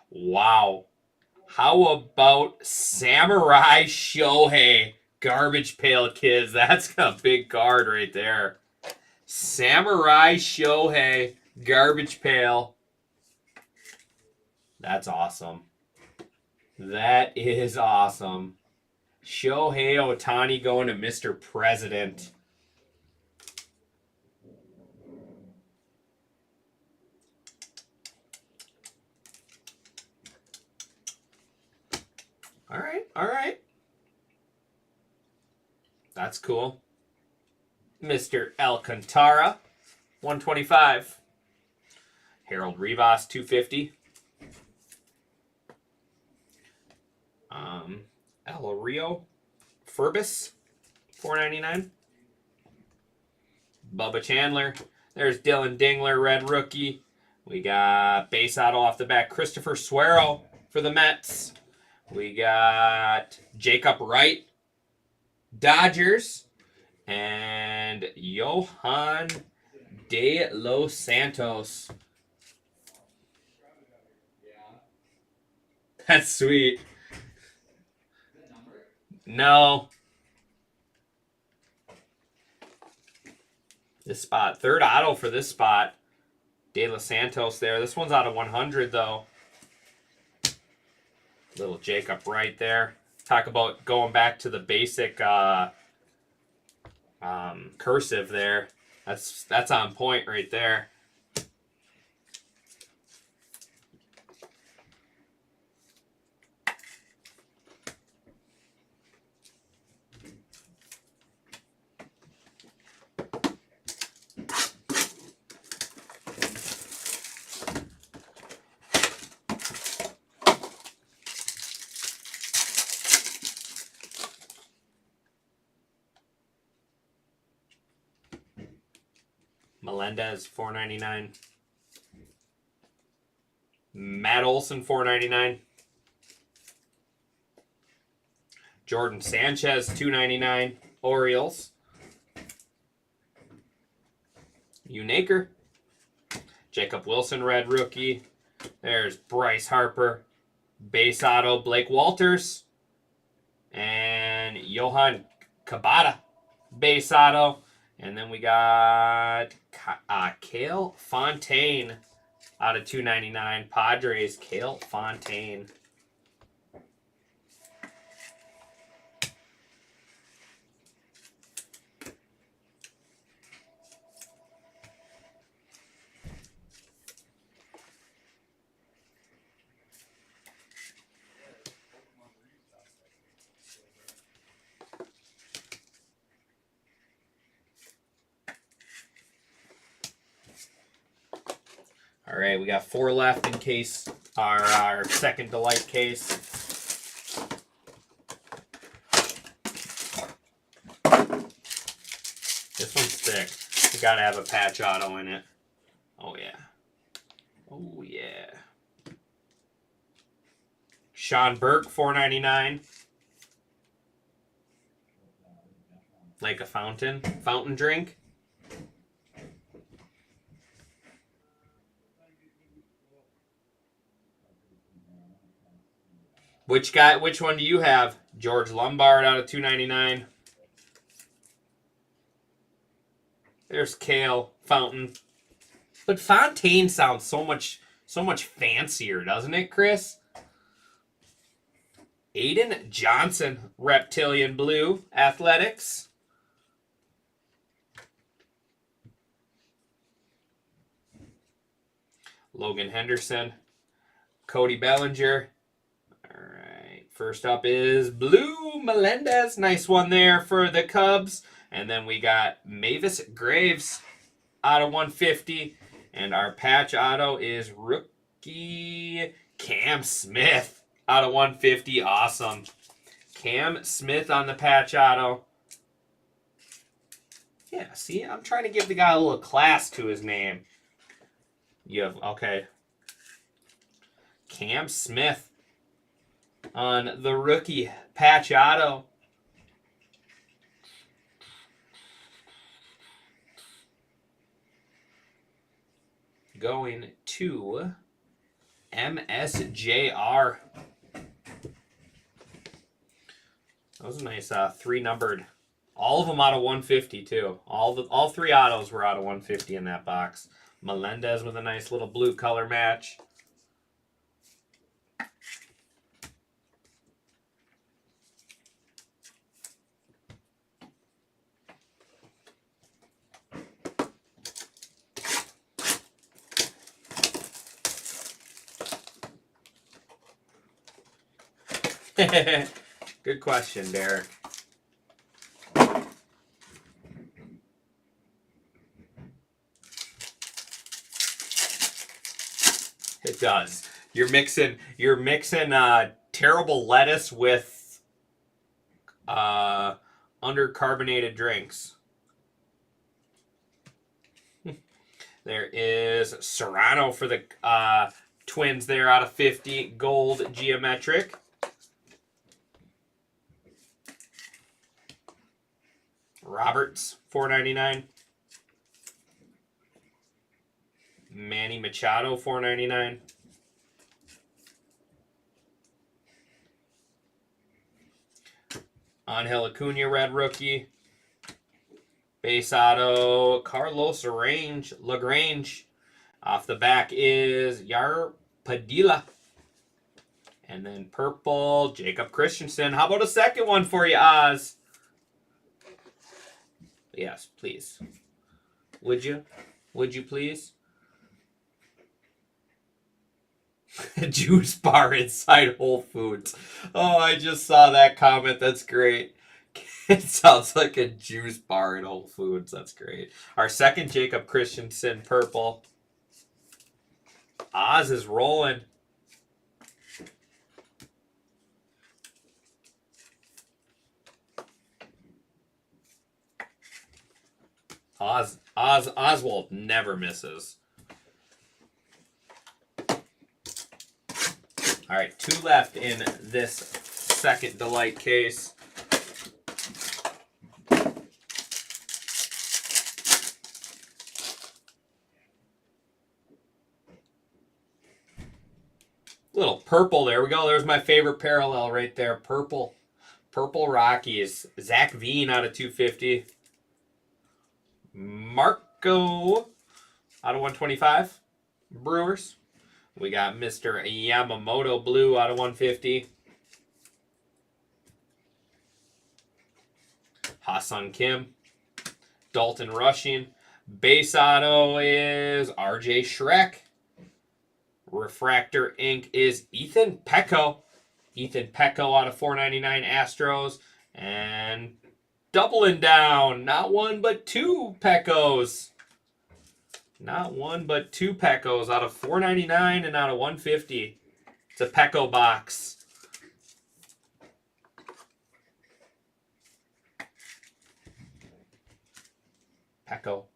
Wow. How about Samurai Shohei? Garbage Pail Kids. That's a big card right there. Samurai Shohei. Garbage Pail. That's awesome. That is awesome. Shohei Ohtani going to Mr. President. All right. All right. That's cool. Mr. Alcantara, 125. Harold Rivas, 250. El Rio Furbis, 499. Bubba Chandler. There's Dylan Dingler, red rookie. We got base auto off the back, Christopher Suero for the Mets. We got Jacob Wright, Dodgers. And Johan De Los Santos. That's sweet. No. This spot. Third auto for this spot. De Los Santos there. This one's out of 100, though. Little Jacob Wright there. Talk about going back to the basic cursive there. That's on point right there. Melendez, $4.99. Matt Olson, $4.99. Jordan Sanchez, $2.99. Orioles. Unaker. Jacob Wilson, red rookie. There's Bryce Harper. Base auto, Blake Walters. And Johan Cabada. Base auto. And then we got Kale Fontaine out of 299. Padres, Kale Fontaine. All right, we got 4 left in case our second delight case. This one's thick. You gotta have a patch auto in it. Oh yeah. Oh yeah. Sean Burke, $4.99. Like a fountain drink. Which one do you have? George Lombard out of 299. There's Kale Fountain. But Fontaine sounds so much fancier, doesn't it, Chris? Aiden Johnson, Reptilian Blue, Athletics. Logan Henderson, Cody Bellinger. First up is Blue Melendez. Nice one there for the Cubs. And then we got Mavis Graves out of 150. And our patch auto is rookie Cam Smith out of 150. Awesome. Cam Smith on the patch auto. Yeah, see, I'm trying to give the guy a little class to his name. Okay. Cam Smith on the rookie patch auto. Going to MSJR. That was a nice 3-numbered. All of them out of 150 too. All 3 autos were out of 150 in that box. Melendez with a nice little blue color match. Good question, Derek. It does. You're mixing terrible lettuce with undercarbonated drinks. There is Serrano for the Twins there out of 50. Gold geometric. Roberts, $4.99. Manny Machado, $4.99. Angel Acuna, red rookie. Base auto, Carlos Lagrange. Off the back is Yar Padilla. And then purple, Jacob Christensen. How about a second one for you, Oz? Yes, please. Would you? Would you please? Juice bar inside Whole Foods. Oh, I just saw that comment. That's great. It sounds like a juice bar at Whole Foods. That's great. Our second Jacob Christensen purple. Oz is rolling. Oswald never misses. All right, 2 left in this second Delight case. Little purple. There we go. There's my favorite parallel right there. Purple. Purple Rockies. Zach Veen out of 250. Marco out of 125. Brewers. We got Mr. Yamamoto blue out of 150. Ha-Sung Kim. Dalton Rushing. Base auto is RJ Schreck. Refractor ink is Ethan Pecco. Ethan Pecco out of 499 Astros. And doubling down. Not one, but 2 Peccos. Not one, but 2 Peccos out of 499 and out of 150. It's a Pecco box. Pecco.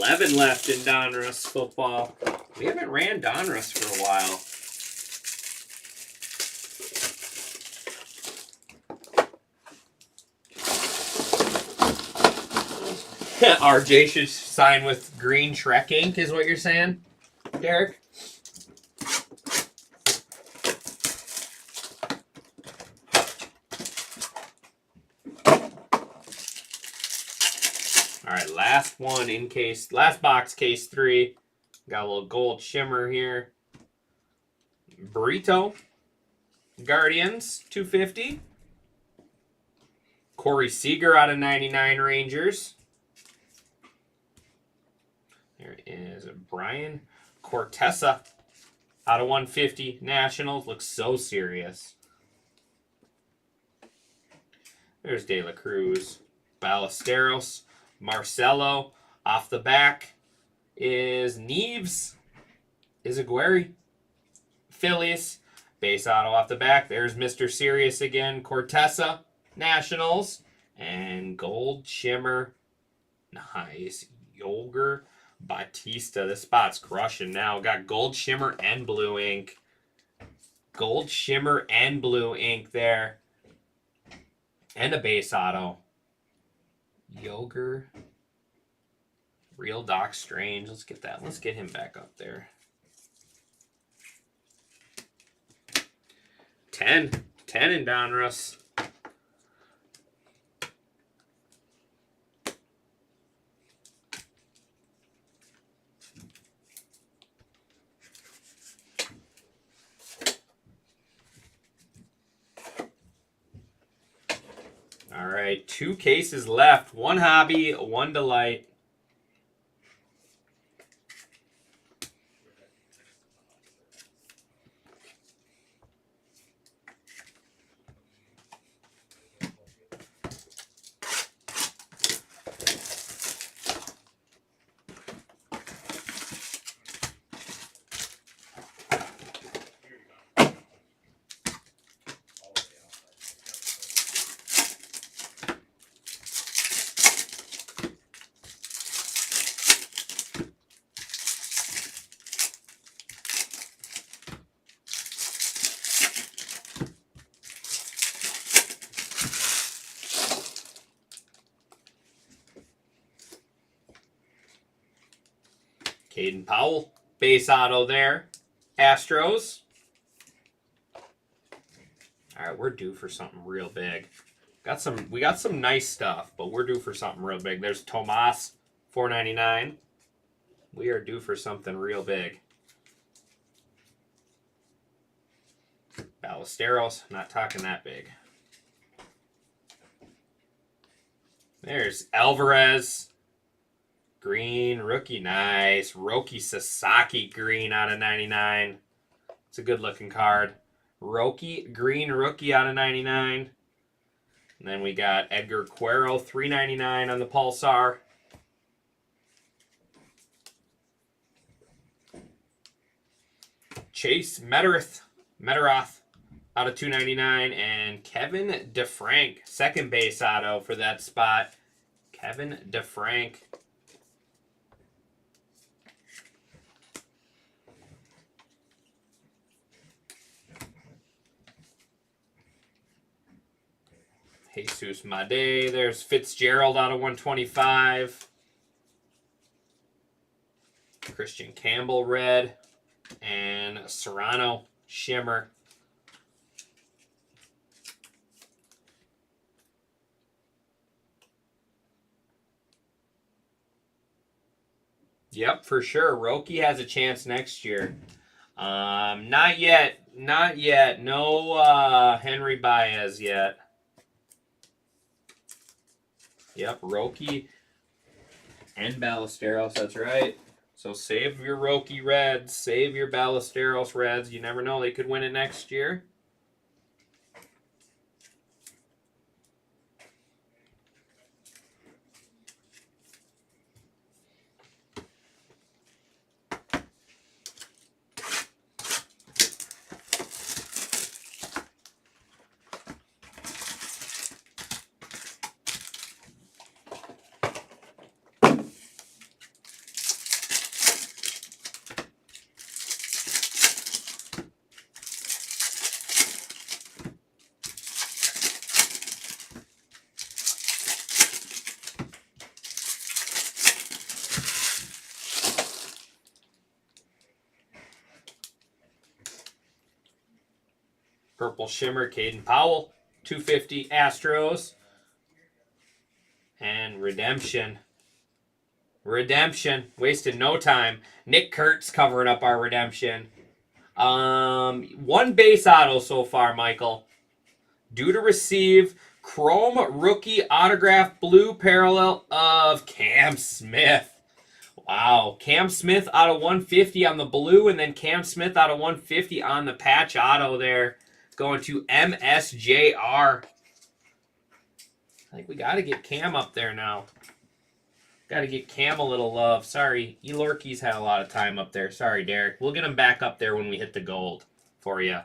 $11 left in Donruss football. We haven't ran Donruss for a while. RJ should sign with Green Shrek ink, is what you're saying, Derek? All right, last one in case, last box, case 3. Got a little gold shimmer here. Burrito. Guardians, 250. Corey Seager out of 99 Rangers. There is Brian Cortesa out of 150 Nationals. Looks so serious. There's De La Cruz. Ballesteros. Marcelo. Off the back is Neves. Izaguirre. Phillies. Base auto off the back. There's Mr. Serious again. Cortesa. Nationals. And gold shimmer. Nice. Yolger Batista. This spot's crushing now. Got gold shimmer and blue ink. Gold shimmer and blue ink there. And a base auto. Yolger. Real Doc Strange. Let's get that. Let's get him back up there. 10 in Donruss. right, 2 cases left. 1 hobby, 1 delight. Caden Powell, base auto there. Astros. All right, we're due for something real big. We got some nice stuff, but we're due for something real big. There's Tomas, $4.99. We are due for something real big. Ballesteros, not talking that big. There's Alvarez. Green, rookie, nice. Roki Sasaki, green out of 99. It's a good looking card. Roki, green, rookie out of 99. And then we got Edgar Cuero, $3.99 on the Pulsar. Chase Meteroth out of $2.99. And Kevin DeFrank, second base auto for that spot. Kevin DeFrank. Jesus Made. There's Fitzgerald out of 125. Christian Campbell red. And Serrano shimmer. Yep, for sure. Roki has a chance next year. Not yet. Not yet. No Henry Baez yet. Yep, Roki and Ballesteros, that's right. So save your Roki Reds, save your Ballesteros Reds. You never know, they could win it next year. Purple Shimmer, Caden Powell, 250 Astros. And Redemption. Redemption. Wasted no time. Nick Kurtz covering up our Redemption. 1 base auto so far, Michael. Due to receive, Chrome Rookie Autograph Blue Parallel of Cam Smith. Wow. Cam Smith out of 150 on the blue, and then Cam Smith out of 150 on the patch auto there. Going to MSJR. I think we got to get Cam up there now. Got to get Cam a little love. Sorry, Elorki's had a lot of time up there. Sorry, Derek. We'll get him back up there when we hit the gold for you.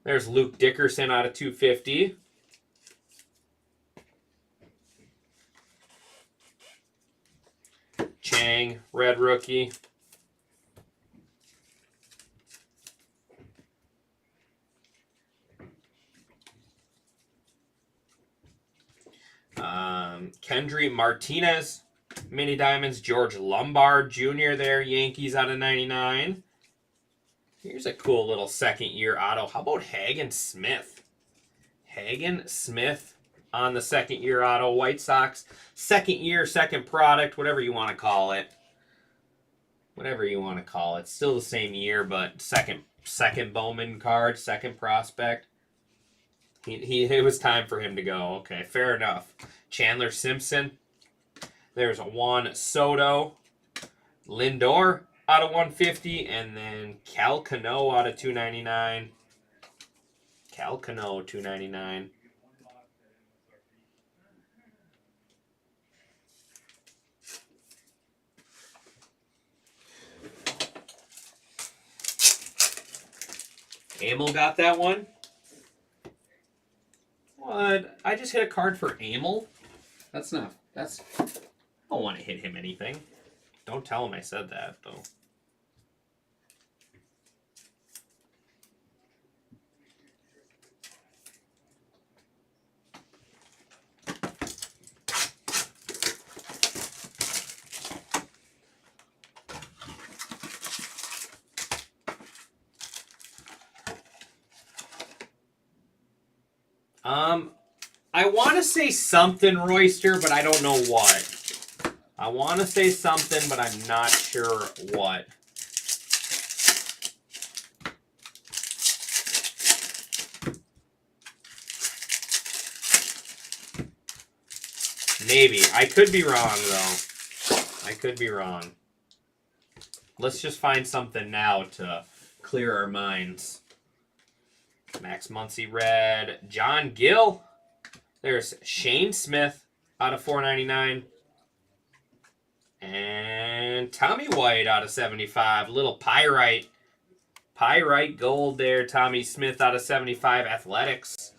There's Luke Dickerson out of 250. Chang, red rookie. Kendry Martinez, mini diamonds. George Lombard Jr. there, Yankees out of 99. Here's a cool little second year auto. How about Hagen Smith? Hagen Smith on the second year auto. White Sox, second year, second product, whatever you want to call it. Whatever you want to call it. Still the same year, but second Bowman card, second prospect. It was time for him to go. Okay, fair enough. Chandler Simpson. There's Juan Soto. Lindor out of 150. And then Cal Cano out of 299. Cal Cano, 299. Amel got that one. What? I just hit a card for Amel? That's not... That's... I don't want to hit him anything. Don't tell him I said that, though. I want to say something, Royster, but I don't know what. I want to say something, but I'm not sure what. Maybe. I could be wrong, though. I could be wrong. Let's just find something now to clear our minds. Max Muncy red. John Gill. There's Shane Smith out of 499. And Tommy White out of 75. Little pyrite. Pyrite gold there. Tommy Smith out of 75. Athletics.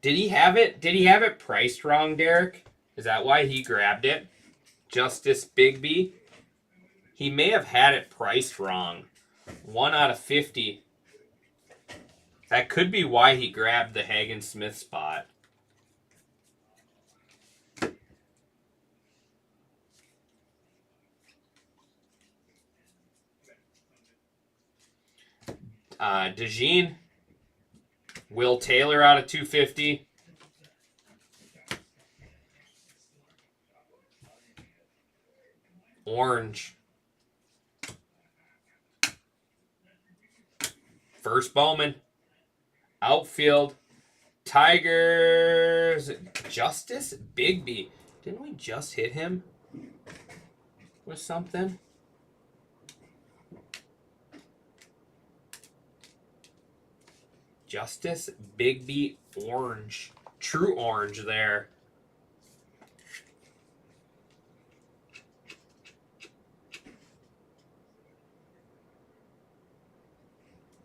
Did he have it? Did he have it priced wrong, Derek? Is that why he grabbed it? Justice Bigby. He may have had it priced wrong. 1 out of 50. That could be why he grabbed the Hagen Smith spot. DeJean. Will Taylor out of 250. Orange. First Bowman. Outfield. Tigers. Justice Bigby. Didn't we just hit him with something? Justice Bigby orange. True orange there.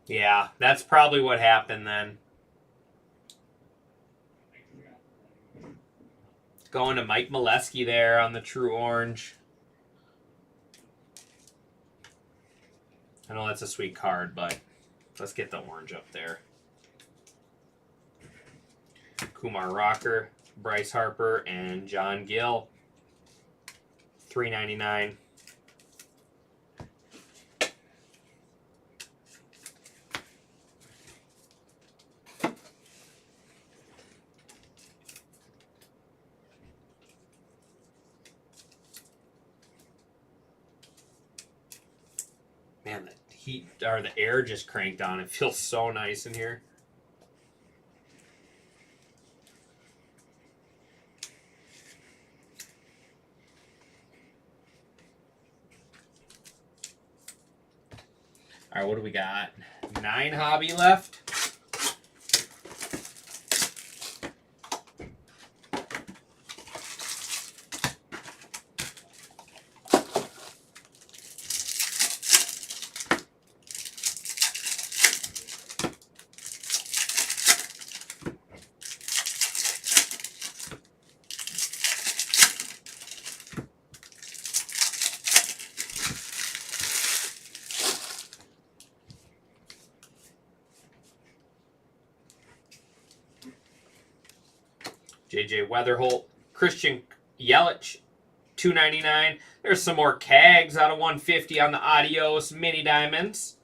Yeah, that's probably what happened then. Going to Mike Molesky there on the true orange. I know that's a sweet card, but let's get the orange up there. Kumar Rocker, Bryce Harper, and John Gill. $3.99. Man, the heat or the air just cranked on. It feels so nice in here. All right, what do we got? 9 hobby left. JJ Weatherholt, Christian Yelich, $2.99. There's some more Cags out of 150 on the Adios Mini Diamonds.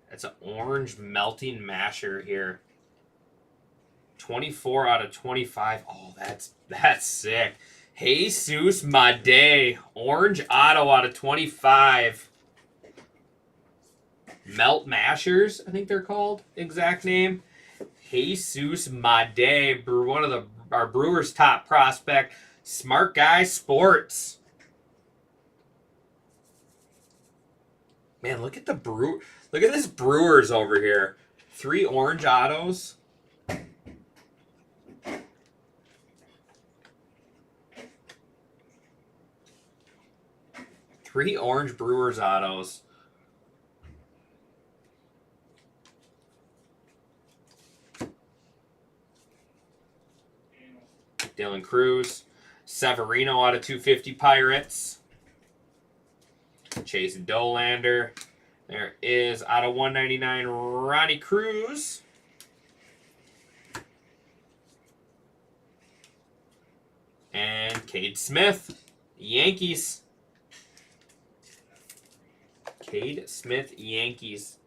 That's an orange melting masher here. 24 out of 25. Oh, that's sick. Jesus Made. Orange auto out of 25. Melt Mashers, I think they're called. Exact name. Jesus Made. One of our Brewers' top prospect. Smart Guy Sports. Man, look at look at this Brewers over here. 3 orange autos. Three orange Brewers autos. Dylan Cruz. Severino out of 250 Pirates. Chase Dolander. There is out of 199 Ronnie Cruz. And Cade Smith. Yankees. Cade Smith, Yankees.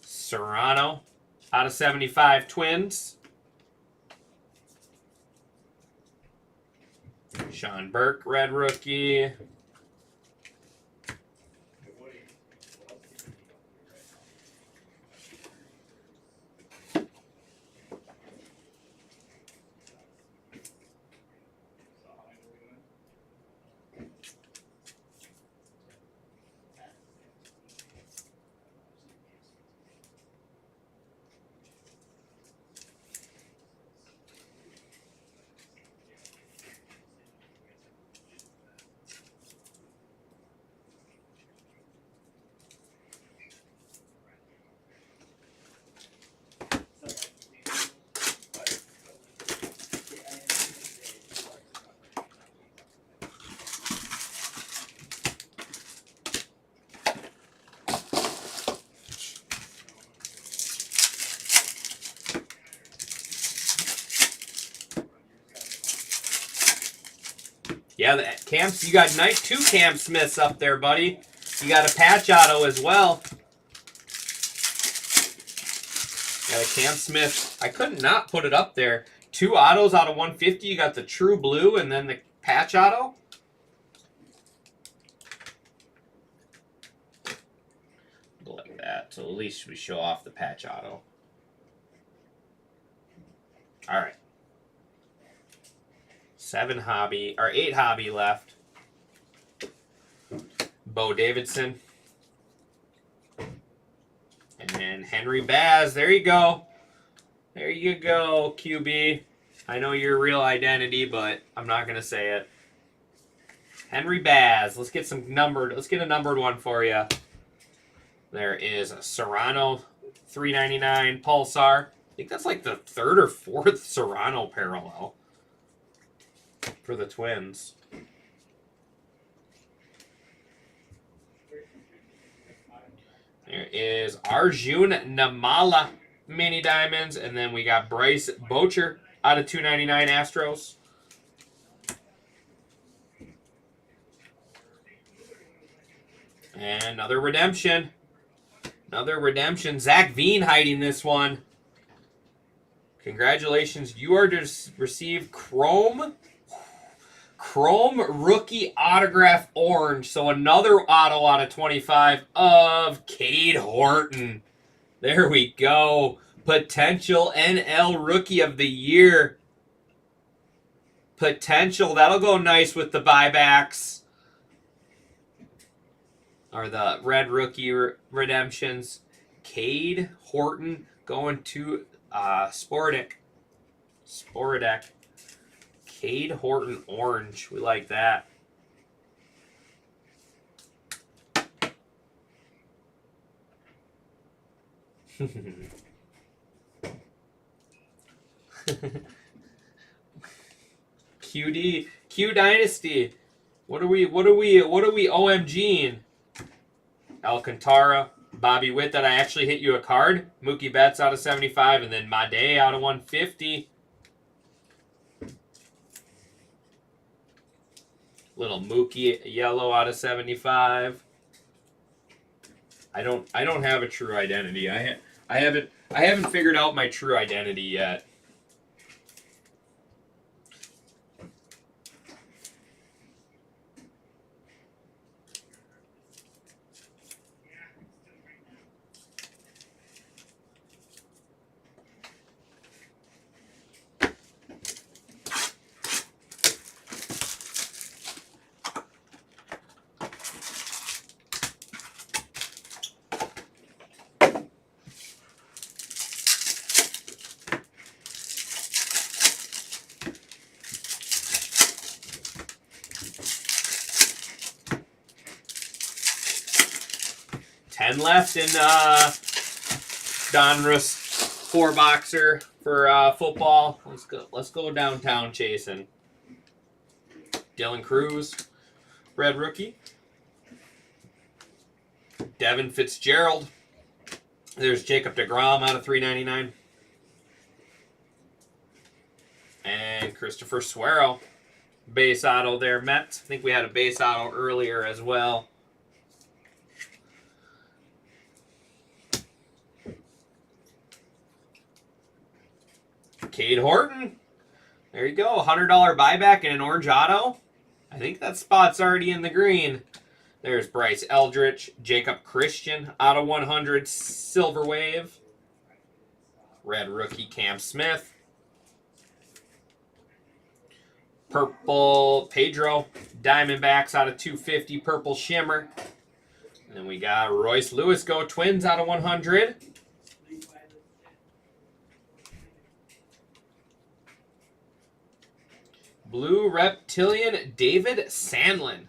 Serrano out of 75 Twins. Sean Burke, red rookie. Yeah, the Camps, you got nice 2 Cam Smiths up there, buddy. You got a patch auto as well. Got a Cam Smith. I could not put it up there. 2 autos out of 150. You got the True Blue and then the patch auto. Like that. So at least we show off the patch auto. All right. 8 hobby left. Bo Davidson. And then Henry Baz. There you go. There you go, QB. I know your real identity, but I'm not going to say it. Henry Baz. Let's get a numbered one for you. There is a Serrano 399 Pulsar. I think that's like the 3rd or 4th Serrano parallel for the Twins. There is Arjun Namala mini diamonds, and then we got Bryce Boucher out of 299 Astros. And another redemption. Zach Veen hiding this one. Congratulations. You are to receive Chrome rookie autograph orange. So another auto out of 25 of Cade Horton. There we go. Potential NL Rookie of the Year. Potential. That'll go nice with the buybacks. Or the red rookie redemptions. Cade Horton going to Sporadic. Cade Horton orange. We like that. Q Dynasty. What are we OMGing? Alcantara, Bobby Witt that I actually hit you a card. Mookie Betts out of 75, and then Made out of 150. Little Mookie yellow out of 75. I don't have a true identity. I haven't figured out my true identity yet. 10 left in Donruss 4-boxer for football. Let's go downtown chasing. Dylan Cruz, red rookie. Devin Fitzgerald. There's Jacob deGrom out of 399. And Christopher Suero, base auto there, Mets. I think we had a base auto earlier as well. Cade Horton. There you go. $100 buyback and an orange auto. I think that spot's already in the green. There's Bryce Eldridge, Jacob Christian, auto 100, Silver Wave. Red rookie Cam Smith. Purple Pedro, Diamondbacks out of 250, purple shimmer. And then we got Royce Lewis, go Twins out of 100. Blue Reptilian, David Sandlin.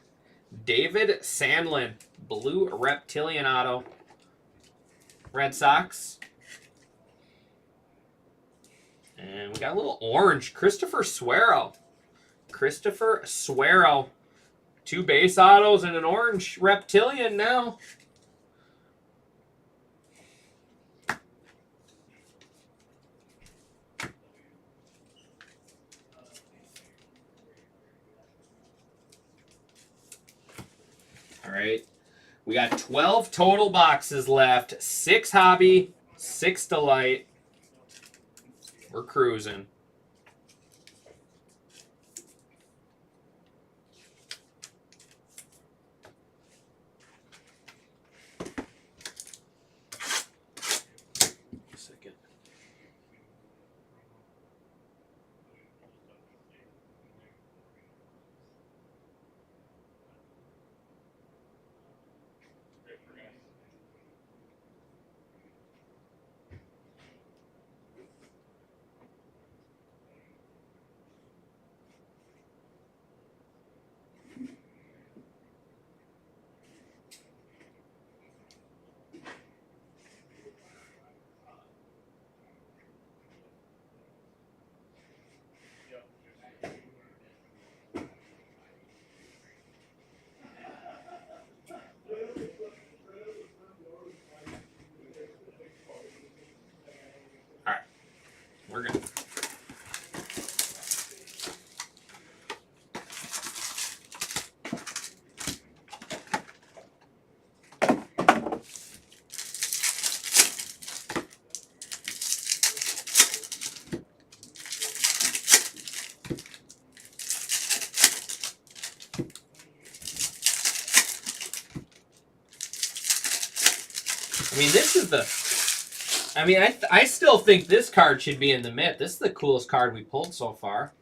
David Sandlin, blue Reptilian auto. Red Sox. And we got a little orange, Christopher Suero. Christopher Suero. 2 base autos and an orange Reptilian now. All right. We got 12 total boxes left. 6 hobby, 6 delight. We're cruising. Second. We're good. I mean, this is the... I mean, I still think this card should be in the mint. This is the coolest card we pulled so far.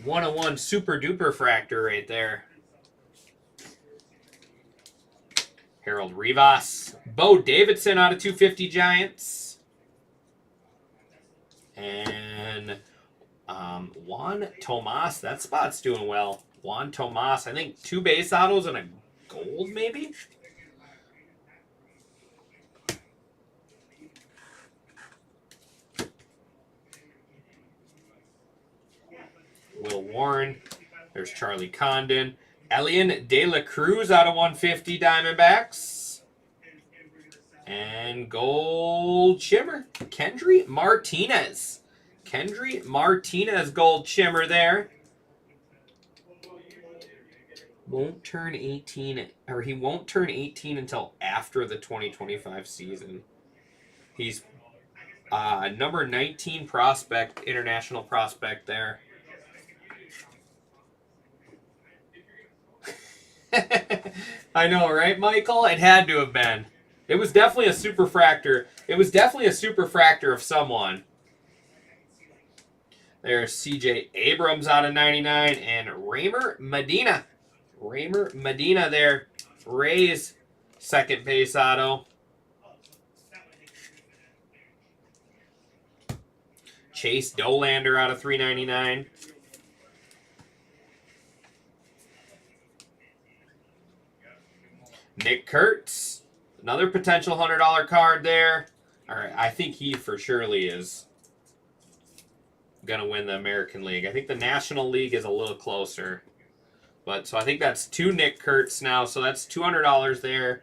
101 super duper fractor right there. Harold Rivas. Bo Davidson out of 250 Giants. And Juan Tomas. That spot's doing well. Juan Tomas. I think 2 base autos and a gold maybe? Will Warren. There's Charlie Condon. Elian De La Cruz out of 150 Diamondbacks. And gold shimmer. Kendry Martinez. Kendry Martinez gold shimmer there. Won't turn 18, or he won't turn 18 until after the 2025 season. He's number 19 prospect, international prospect there. I know, right, Michael? It had to have been. It was definitely a superfractor. It was definitely a superfractor of someone. There's CJ Abrams out of 99 and Raymer Medina. Raymer Medina there. Rays second base auto. Chase Dolander out of 399. Nick Kurtz, another potential $100 card there. All right, I think he for surely is going to win the American League. I think the National League is a little closer. But so I think that's 2 Nick Kurtz now, so that's $200 there.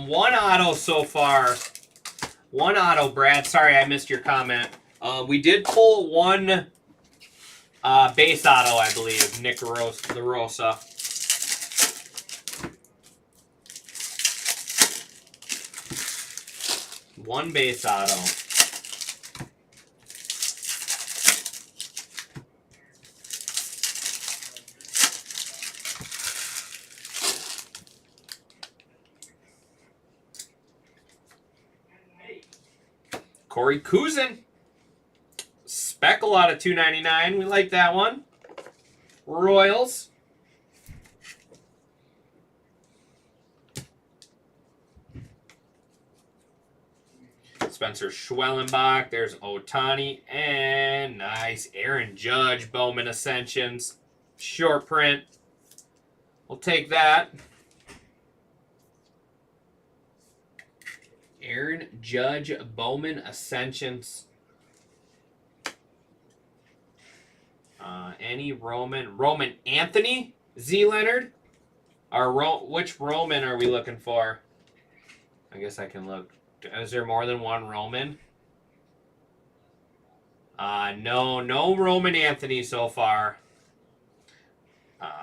One auto so far. One auto, Brad. Sorry, I missed your comment. We did pull one base auto, I believe. Nick LaRosa. One base auto. Corey Kuzin. Speckle out of $2.99. We like that one. Royals. Spencer Schwellenbach. There's Ohtani. And nice. Aaron Judge. Bowman Ascensions. Short print. We'll take that. Aaron Judge, Bowman Ascensions. Any Roman Anthony Z Leonard. Which Roman are we looking for? I guess I can look. Is there more than one Roman? No Roman Anthony so far.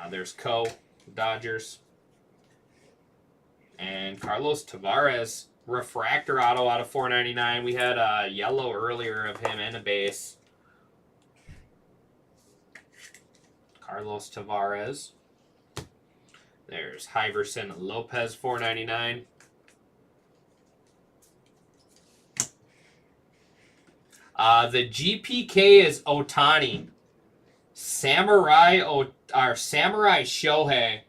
There's Dodgers, and Carlos Tavares. Refractor auto out of $4.99. We had a yellow earlier of him and a base. Carlos Tavares. There's Hyverson Lopez, $4.99. The GPK is Ohtani. Samurai Shohei.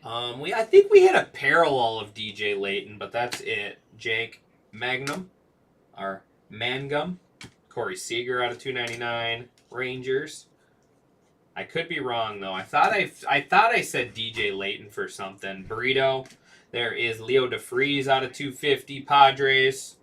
I think we had a parallel of DJ Layton, but that's it. Jake Mangum. Corey Seager out of $2.99. Rangers. I could be wrong though. I thought I said DJ Layton for something. Burrito. There is Leo DeFreeze out of $2.50. Padres.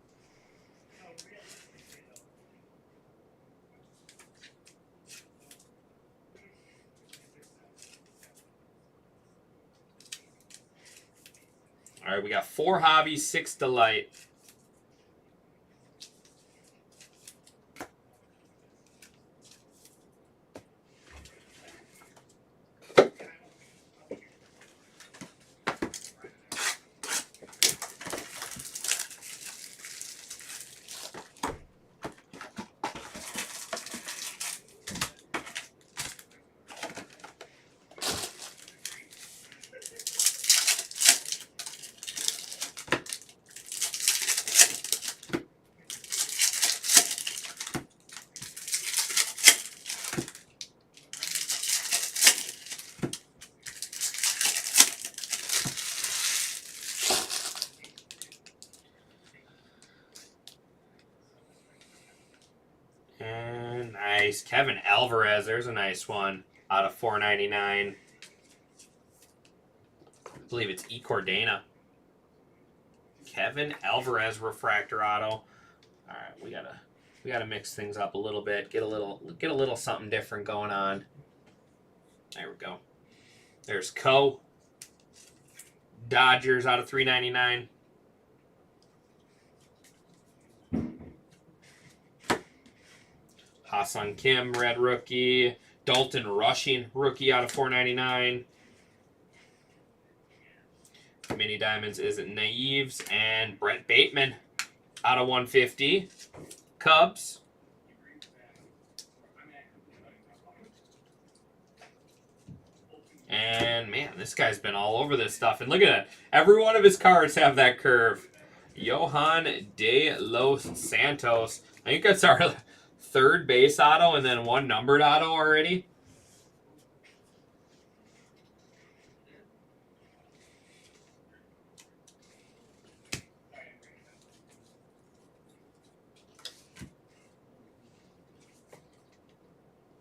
All right, we got 4 hobbies, 6 delight. And nice. Kevin Alvarez, there's a nice one out of $4.99. I believe it's E. Cordana. Kevin Alvarez refractor auto. All right, we gotta mix things up a little bit. Get a little something different going on. There we go. There's Dodgers out of $3.99. Ha-Seong Kim, red rookie. Dalton Rushing, rookie out of $4.99. Mini Diamonds isn't Naives. And Brett Bateman out of $150. Cubs. And, man, this guy's been all over this stuff. And look at it. Every one of his cards have that curve. Johan de los Santos. I think that's our third base auto and then one numbered auto already.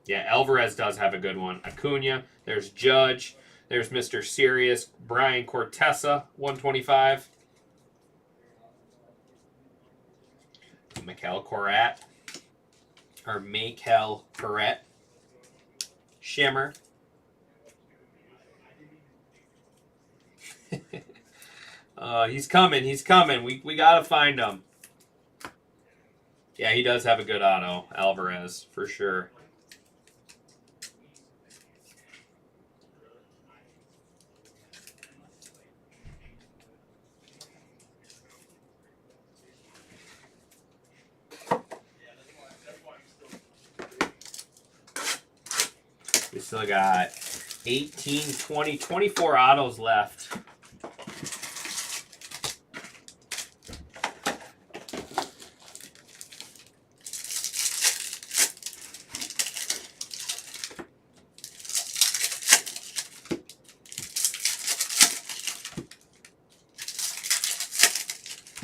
Yeah, Alvarez does have a good one. Acuna. There's Judge. There's Mr. Sirius. Brian Cortesa, 125. Mikel Corrette. Or Mikel Corrette. Shimmer. He's coming. He's coming. We got to find him. Yeah, he does have a good auto. Alvarez, for sure. We still got 18, 20, 24 autos left.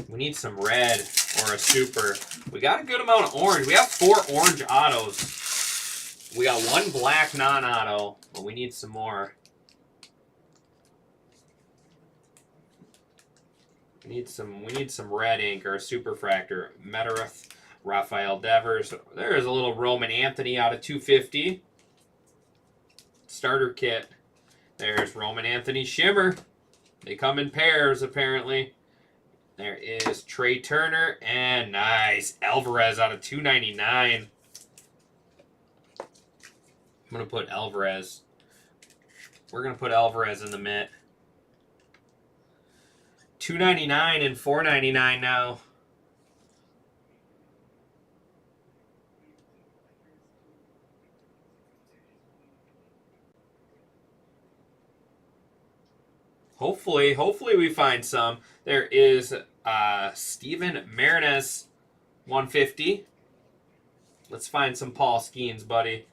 We need some red or a super. We got a good amount of orange. We have 4 orange autos. We got 1 black non-auto, but we need some more. We need some red ink or a superfractor. Metareth, Rafael Devers. There's a little Roman Anthony out of 250. Starter kit. There's Roman Anthony Shimmer. They come in pairs, apparently. There is Trey Turner, and nice. Alvarez out of 299. I'm going to put Alvarez. We're going to put Alvarez in the mitt. 299 and 499 now. Hopefully we find some. There is Steven Marinez, 150. Let's find some Paul Skeens, buddy.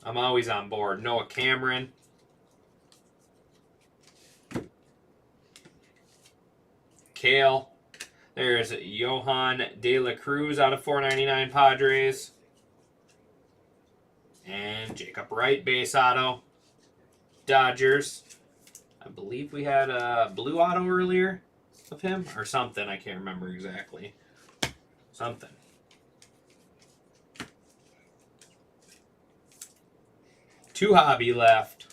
I'm always on board. Noah Cameron. Kale. There's Johan De La Cruz out of 499 Padres. And Jacob Wright, base auto. Dodgers. I believe we had a blue auto earlier of him. Or something. I can't remember exactly. Something. Two hobby left.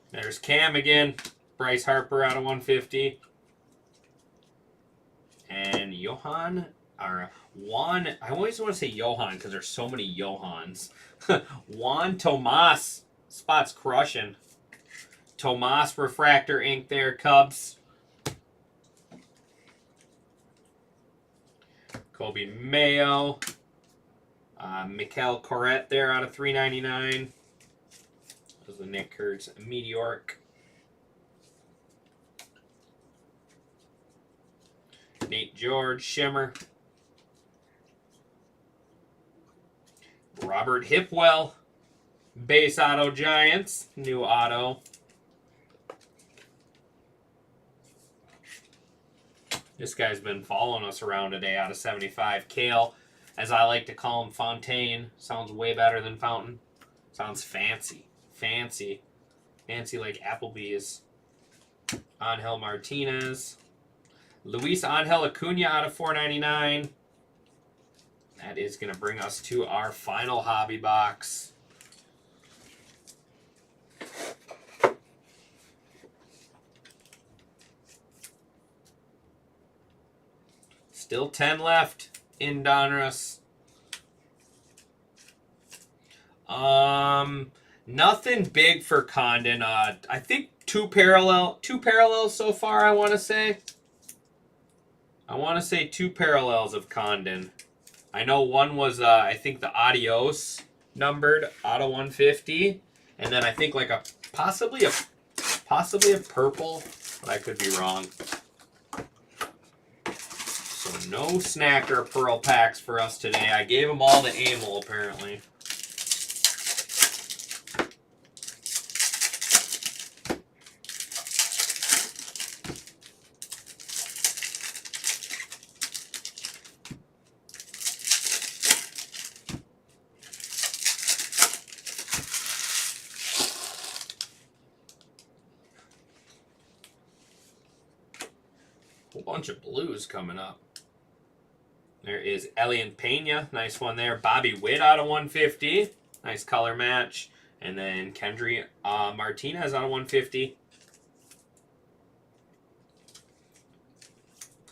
There's Cam again. Bryce Harper out of 150. And Juan. I always want to say Johan because there's so many Johans. Juan Tomas. Spot's crushing. Tomas Refractor ink there, Cubs. Kobe Mayo. Mikel Corrette there out of 399. The Nick Kurtz Meteoric. Nate George Shimmer. Robert Hipwell. Base auto Giants. New auto. This guy's been following us around today out of 75. Kale, as I like to call him, Fontaine. Sounds way better than Fountain. Sounds fancy. Fancy. Fancy like Applebee's. Angel Martinez. Luis Angel Acuna out of 499. That is going to bring us to our final hobby box. Still 10 left in Donruss. Nothing big for Condon. I think two parallels so far, I want to say. Two parallels of Condon. I know one was, I think the Adios numbered, Auto 150. And then I think like possibly a purple, but I could be wrong. So no snacker pearl packs for us today. I gave them all to Amel, apparently. Whole bunch of blues coming up. There is Elian Pena. Nice one there. Bobby Witt out of 150. Nice color match. And then Kendry Martinez out of 150.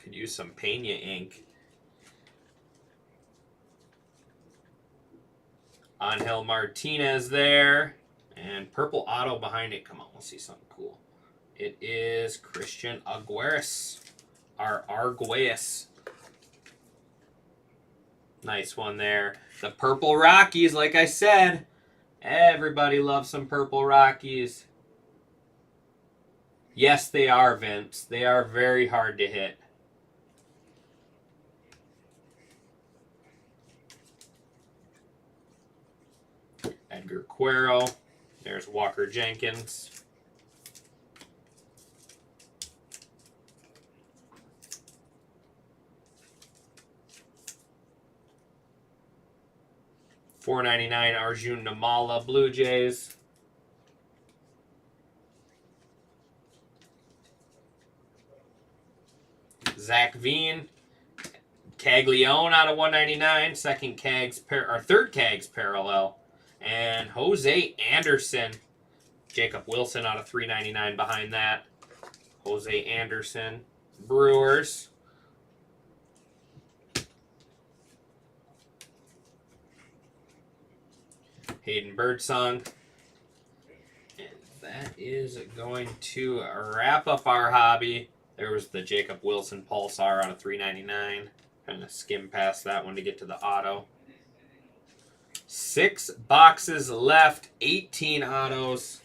Could use some Pena ink. Angel Martinez there. And purple auto behind it. Come on, let's see something cool. It is Christian Arguez. Arguez. Nice one there. The Purple Rockies, like I said. Everybody loves some Purple Rockies. Yes, they are, Vince. They are very hard to hit. Edgar Quero. There's Walker Jenkins. $4.99 Arjun Namala Blue Jays. Zach Veen. Caglione out of 199. Third Cags parallel. And Jose Anderson. Jacob Wilson out of 399 behind that. Jose Anderson. Brewers. Hayden Birdsong. And that is going to wrap up our hobby. There was the Jacob Wilson Pulsar out of 399. Kind of skim past that one to get to the auto. 6 boxes left, 18 autos.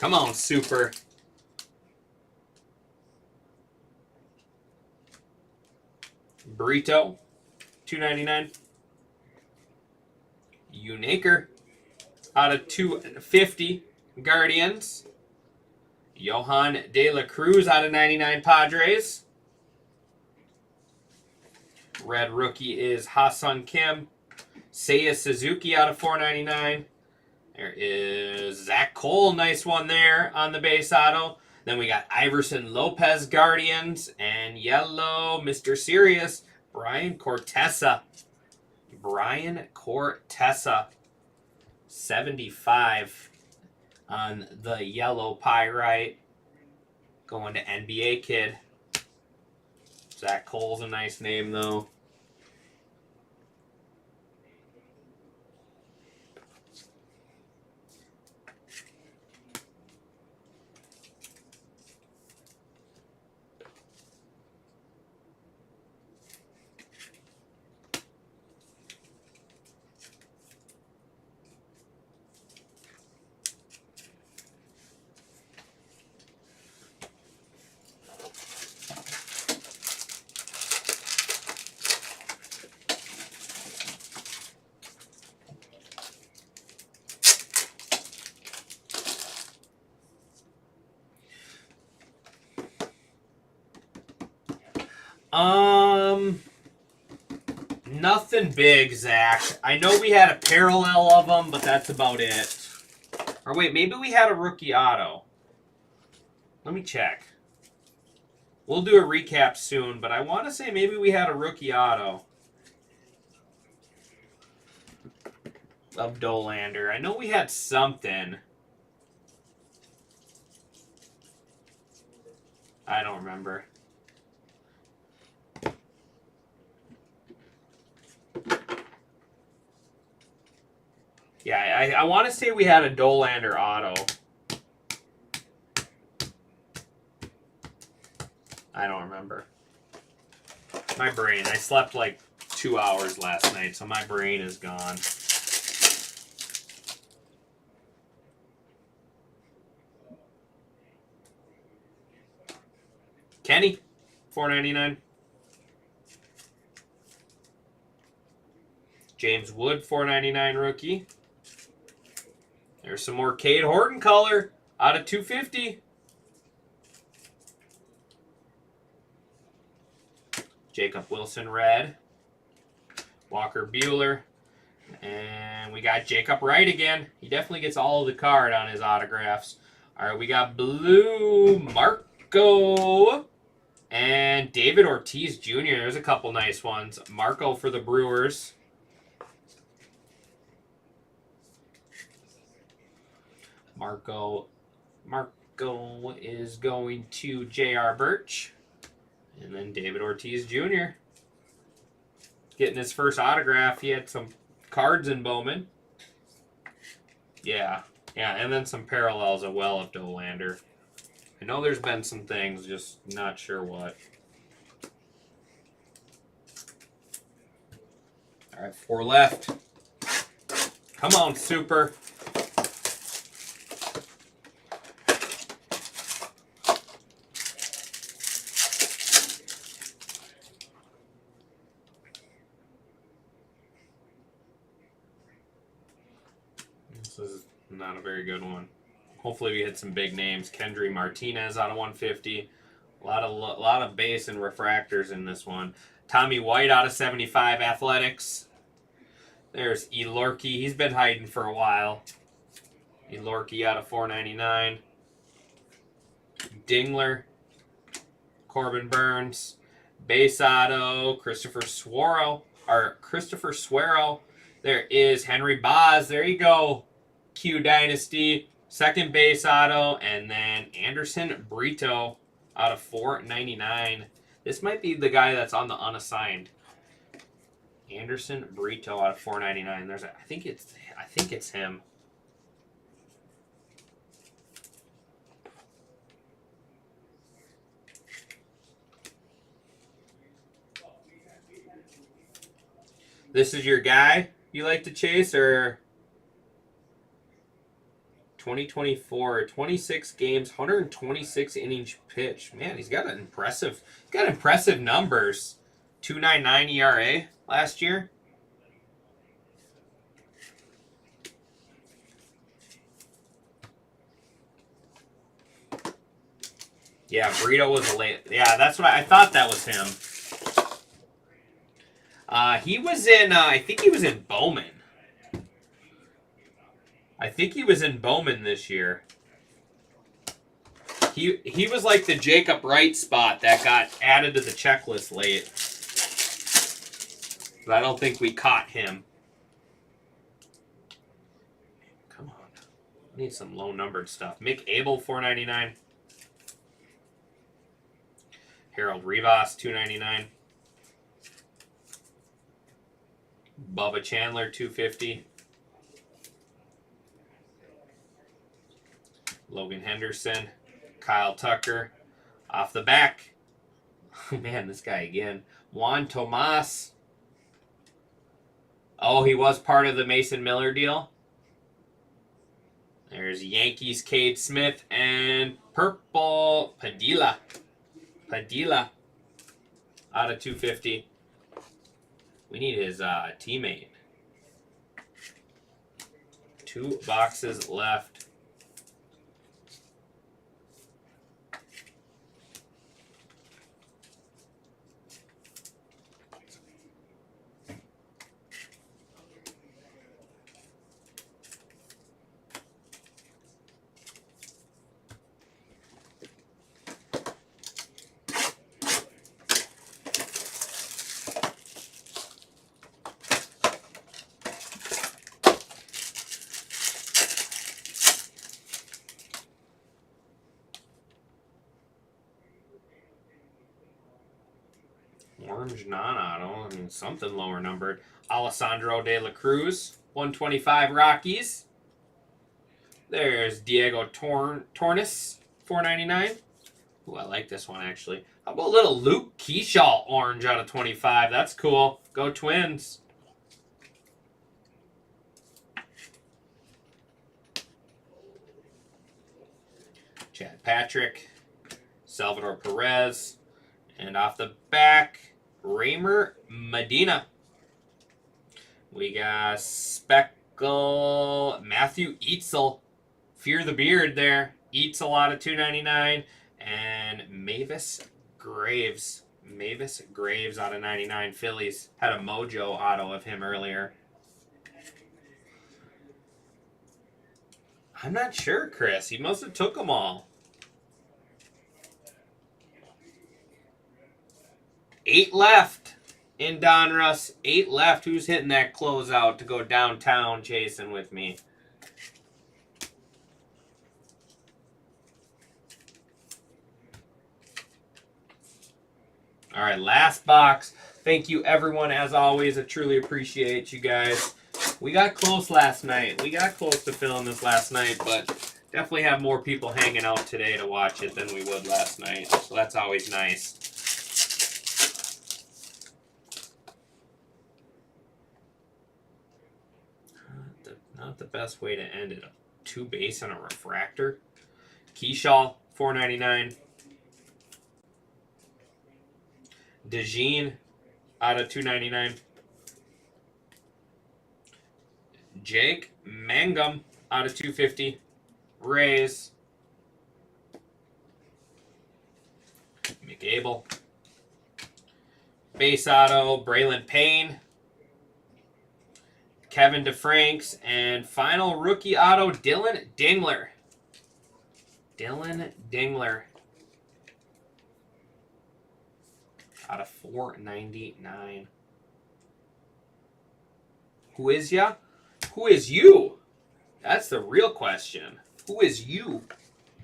Come on, Super. Burrito, $2.99. Unaker, out of 250. Guardians. Johan De La Cruz, out of 99. Padres. Red rookie is Ha-Seong Kim. Seiya Suzuki, out of 499. There is Zach Cole, nice one there on the base auto. Then we got Iverson Lopez Guardians and yellow, Mr. Serious, Brian Cortesa. Brian Cortesa, 75 on the yellow pyrite. Going to NBA Kid. Zach Cole's a nice name though. Nothing big, Zach. I know we had a parallel of them, but that's about it. Or wait, maybe we had a rookie auto. Let me check. We'll do a recap soon, but I want to say maybe we had a rookie auto of Dolander. I know we had something. I don't remember. Yeah, I want to say we had a Dolander auto. I don't remember. My brain. I slept like 2 hours last night, so my brain is gone. Kenny, $4.99. James Wood, $4.99 rookie. There's some more Cade Horton color out of 250. Jacob Wilson red. Walker Buehler. And we got Jacob Wright again. He definitely gets all of the card on his autographs. All right, we got blue Marco and David Ortiz Jr. There's a couple nice ones. Marco for the Brewers. Marco is going to J.R. Birch. And then David Ortiz Jr. getting his first autograph. He had some cards in Bowman. Yeah, and then some parallels as well of Dolander. I know there's been some things, just not sure what. All right, 4 left. Come on, Super. This is not a very good one. Hopefully we hit some big names. Kendry Martinez out of 150. A lot of base and refractors in this one. Tommy White out of 75 Athletics. There's Elorky. He's been hiding for a while. Elorky out of 499. Dingler. Corbin Burns. Base auto. Christopher Suero. There is Henry Boz. There you go. Q Dynasty. Second base auto. And then Anderson Brito out of 499. This might be the guy that's on the unassigned. Anderson Brito out of 499. I think it's him. This is your guy you like to chase, or 2024, 26 games, 126 innings pitch. Man, he's got impressive numbers. 2.99 ERA last year. Yeah, Brito was a late. Yeah, that's what I thought that was him. He was in. I think he was in Bowman. I think he was in Bowman this year. He was like the Jacob Wright spot that got added to the checklist late. But I don't think we caught him. Come on. I need some low-numbered stuff. Mick Abel, $4.99. Harold Rivas, $2.99. Bubba Chandler, $2.50. Logan Henderson. Kyle Tucker. Off the back. Man, this guy again. Juan Tomas. Oh, he was part of the Mason Miller deal. There's Yankees Cade Smith and purple Padilla. Out of 250. We need his teammate. 2 boxes left. Orange non-auto. I mean, something lower numbered. Alessandro De La Cruz, 125 Rockies. There's Diego Tornes, 499. Ooh, I like this one, actually. How about a little Luke Keyshaw orange out of 25? That's cool. Go Twins. Chad Patrick, Salvador Perez, and off the back, Raymer Medina. We got Speckle, Matthew Eatzel, Fear the Beard there. Eatzel out of 299, and Mavis Graves. Mavis Graves out of 99 Phillies. Had a mojo auto of him earlier. I'm not sure, Chris. He must have took them all. 8 left in Donruss. 8 left. Who's hitting that closeout to go downtown chasing with me? All right, last box. Thank you, everyone. As always, I truly appreciate you guys. We got close last night. We got close to filling this last night, but definitely have more people hanging out today to watch it than we would last night. So that's always nice. Not the best way to end it. 2 base on a refractor. Keyshaw, $4.99. DeJean out of $2.99. Jake Mangum out of $2.50. Rays. McAble. Base auto, Braylon Payne. Kevin DeFranks. And final rookie auto, Dylan Dingler. Dylan Dingler. Out of $4.99. Who is ya? Who is you? That's the real question. Who is you?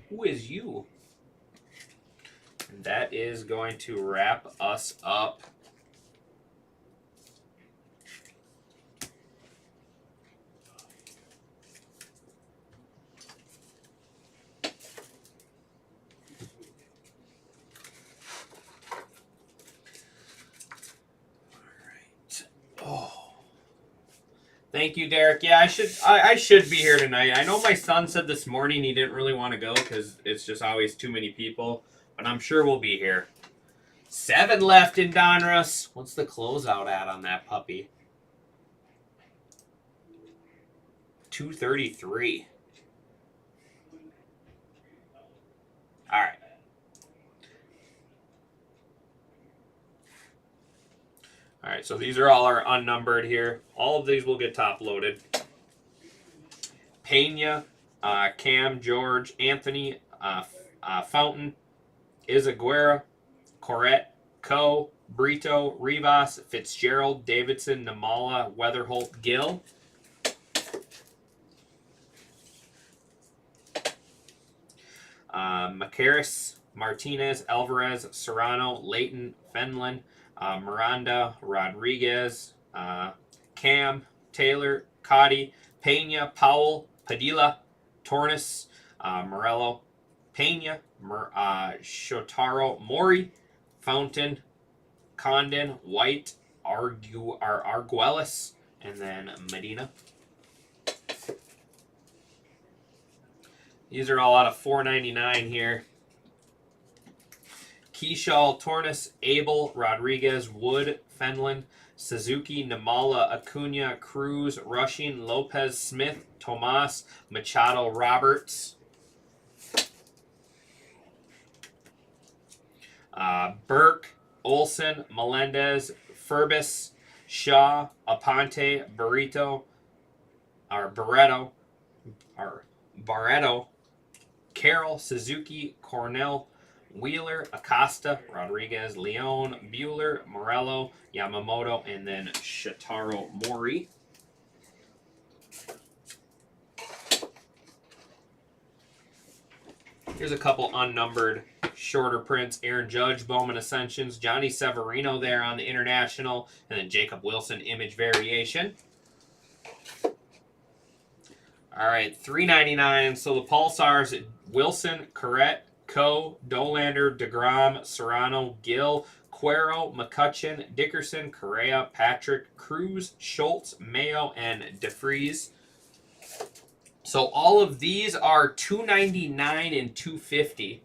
Who is you? And that is going to wrap us up. Thank you, Derek. Yeah, I should be here tonight. I know my son said this morning he didn't really want to go because it's just always too many people, but I'm sure we'll be here. 7 left in Donruss. What's the closeout at on that puppy? 233. All right. All right, so these are all our unnumbered here. All of these will get top loaded. Pena, Cam, George, Anthony, Fountain, Izaguirre, Corrette, Coe, Brito, Rivas, Fitzgerald, Davidson, Namala, Weatherholt, Gill. Macaris, Martinez, Alvarez, Serrano, Leighton, Fenlon, Miranda, Rodriguez, Cam, Taylor, Cotty, Pena, Powell, Padilla, Tornes, Morello, Pena, Shotaro, Mori, Fountain, Condon, White, Arguelles, and then Medina. These are all out of $4.99 here. Keyshaw, Tornes, Abel, Rodriguez, Wood, Fenlon, Suzuki, Namala, Acuna, Cruz, Rushing, Lopez, Smith, Tomas, Machado, Roberts. Burke, Olson, Melendez, Furbis, Shaw, Aponte, Barreto, Carroll, Suzuki, Cornell, Wheeler, Acosta, Rodriguez, Leon, Bueller, Morello, Yamamoto, and then Shotaro Mori. Here's a couple unnumbered shorter prints. Aaron Judge, Bowman Ascensions, Johnny Severino there on the International, and then Jacob Wilson image variation. All right, $3.99. So the Pulsars, Wilson, Corrette, Coe, Dolander, DeGrom, Serrano, Gill, Cuero, McCutcheon, Dickerson, Correa, Patrick, Cruz, Schultz, Mayo, and DeFries. So all of these are $2.99 and $2.50.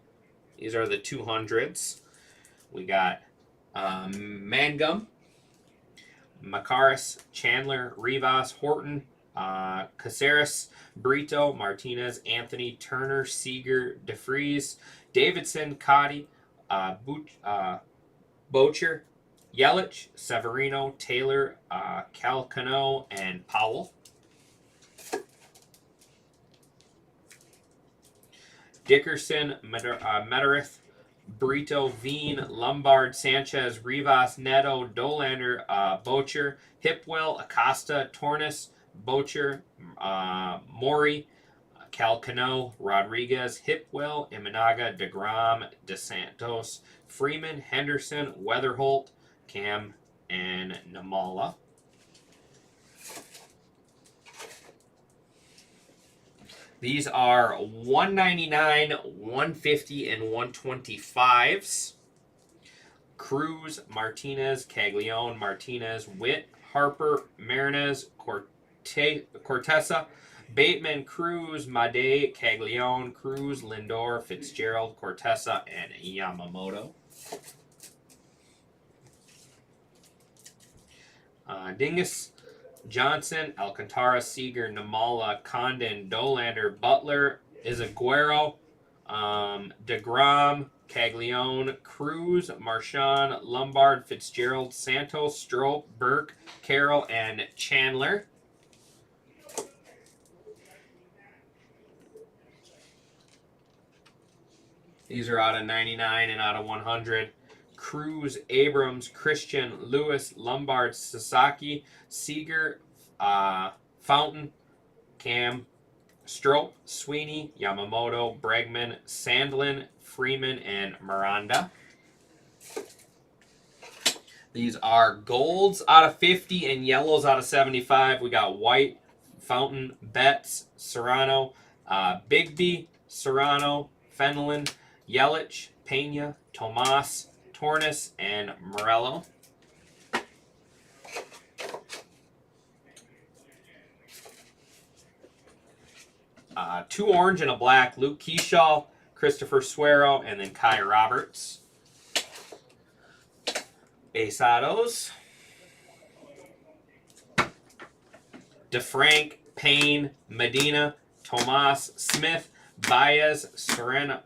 These are the 200s. We got Mangum, Macaris, Chandler, Rivas, Horton, Caceres, Brito, Martinez, Anthony, Turner, Seager, DeFries, Davidson, Cotty, Bocher, Yelich, Severino, Taylor, Calcano, and Powell. Dickerson, Meredith, Brito, Veen, Lombard, Sanchez, Rivas, Neto, Dolander, Bocher, Hipwell, Acosta, Tornes, Bocher, Maury, Calcano, Rodriguez, Hipwell, Imanaga, DeGrom, DeSantos, Freeman, Henderson, Weatherholt, Cam, and Namala. These are $1.99, $1.50, and $1.25s. Cruz, Martinez, Caglione, Martinez, Witt, Harper, Marinez, Cortesa, Bateman, Cruz, Made, Caglione, Cruz, Lindor, Fitzgerald, Cortesa, and Yamamoto. Dingus, Johnson, Alcantara, Seager, Namala, Condon, Dolander, Butler, Izaguero, DeGrom, Caglione, Cruz, Marchand, Lombard, Fitzgerald, Santos, Strope, Burke, Carroll, and Chandler. These are out of 99 and out of 100. Cruz, Abrams, Christian, Lewis, Lombard, Sasaki, Seager, Fountain, Cam, Strope, Sweeney, Yamamoto, Bregman, Sandlin, Freeman, and Miranda. These are golds out of 50 and yellows out of 75. We got White, Fountain, Betts, Serrano, Bigby, Serrano, Fenelon, Yelich, Pena, Tomas, Tornes, and Morello. Two orange and a black, Luke Keyshaw, Christopher Suero, and then Kai Roberts. Base autos. DeFrank, Payne, Medina, Tomas, Smith, Baez, Serena,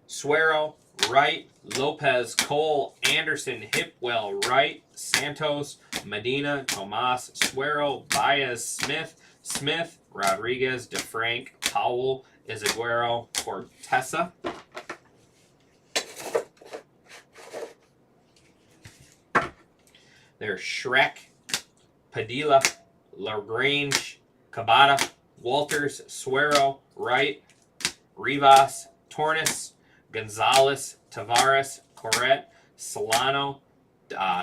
Suero, Wright, Lopez, Cole, Anderson, Hipwell, Wright, Santos, Medina, Tomas, Suero, Baez, Smith, Rodriguez, DeFrank, Powell, Izaguero, Cortesa. There's Shrek, Padilla, LaGrange, Cabada, Walters, Suero, Wright, Rivas, Tornes, Gonzalez, Tavares, Corrette, Solano,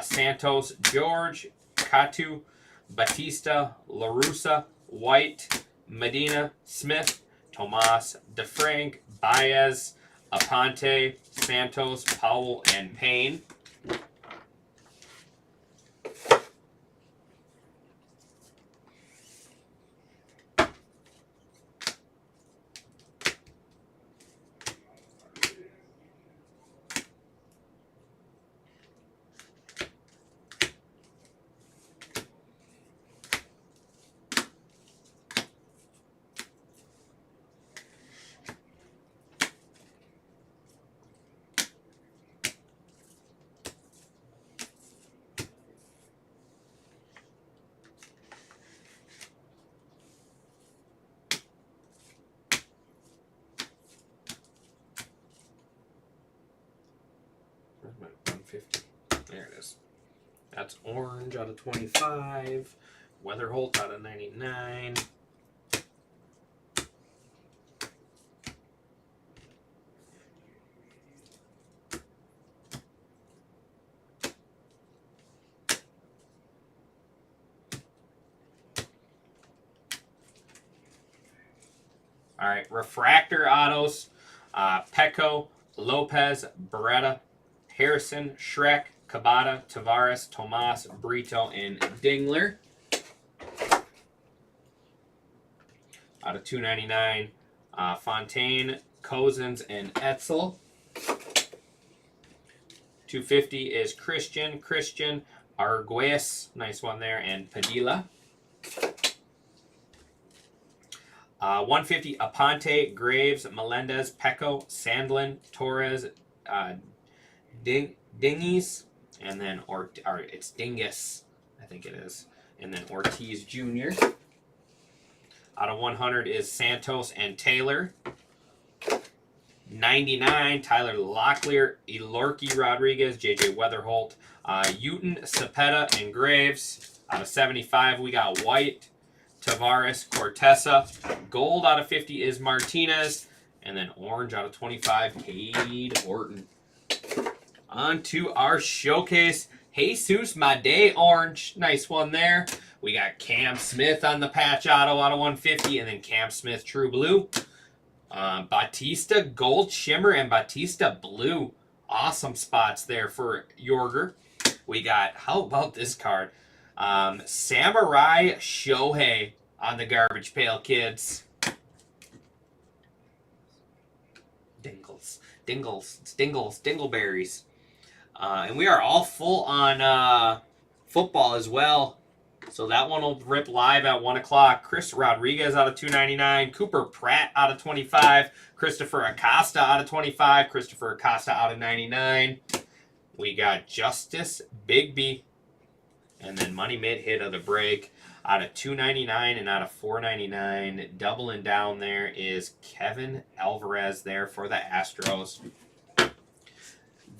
Santos, George, Catu, Batista, LaRussa, White, Medina, Smith, Tomas, DeFrank, Baez, Aponte, Santos, Powell, and Payne. Where's my 150? There it is. That's orange out of 25. Weatherholt out of 99. All right, refractor autos. Petco, Lopez, Beretta, Harrison, Shrek, Cabada, Tavares, Tomas, Brito, and Dingler. Out of 299, Fontaine, Cozens, and Etzel. 250 is Christian, Arguez, nice one there, and Padilla. 150, Aponte, Graves, Melendez, Pecco, Sandlin, Torres, Dingies, and then it's Dingus, I think it is, and then Ortiz Jr. Out of 100 is Santos and Taylor. 99, Tyler Locklear, Elorki Rodriguez, JJ Weatherholt, Uten, Cepeda, and Graves. Out of 75, we got White, Tavares, Cortesa. Gold out of 50 is Martinez. And then orange out of 25, Cade Horton. On to our showcase. Jesus Made orange. Nice one there. We got Cam Smith on the patch auto out of 150. And then Cam Smith True Blue. Batista Gold Shimmer and Batista Blue. Awesome spots there for Yorger. We got, how about this card? Samurai Shohei on the Garbage Pail Kids. Dingleberries. And we are all full on football as well. So that one will rip live at 1 o'clock. Chris Rodriguez out of 299. Cooper Pratt out of 25. Christopher Acosta out of 25. Christopher Acosta out of 99. We got Justice Bigby. And then Money Mid hit of the break out of 299 and out of 499. Doubling down there is Kevin Alvarez there for the Astros.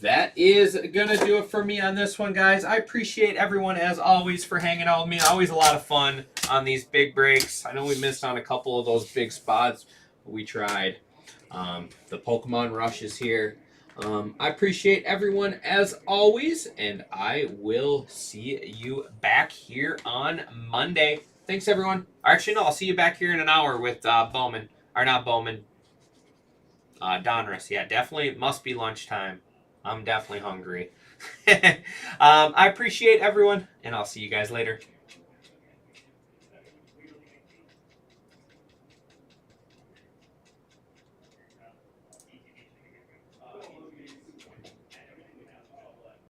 That is going to do it for me on this one, guys. I appreciate everyone, as always, for hanging out with me. Always a lot of fun on these big breaks. I know we missed on a couple of those big spots, but we tried. The Pokemon Rush is here. I appreciate everyone, as always, and I will see you back here on Monday. Thanks, everyone. Actually, no, I'll see you back here in an hour with Bowman. Or not Bowman. Donruss. Yeah, definitely. It must be lunchtime. I'm definitely hungry. I appreciate everyone, and I'll see you guys later.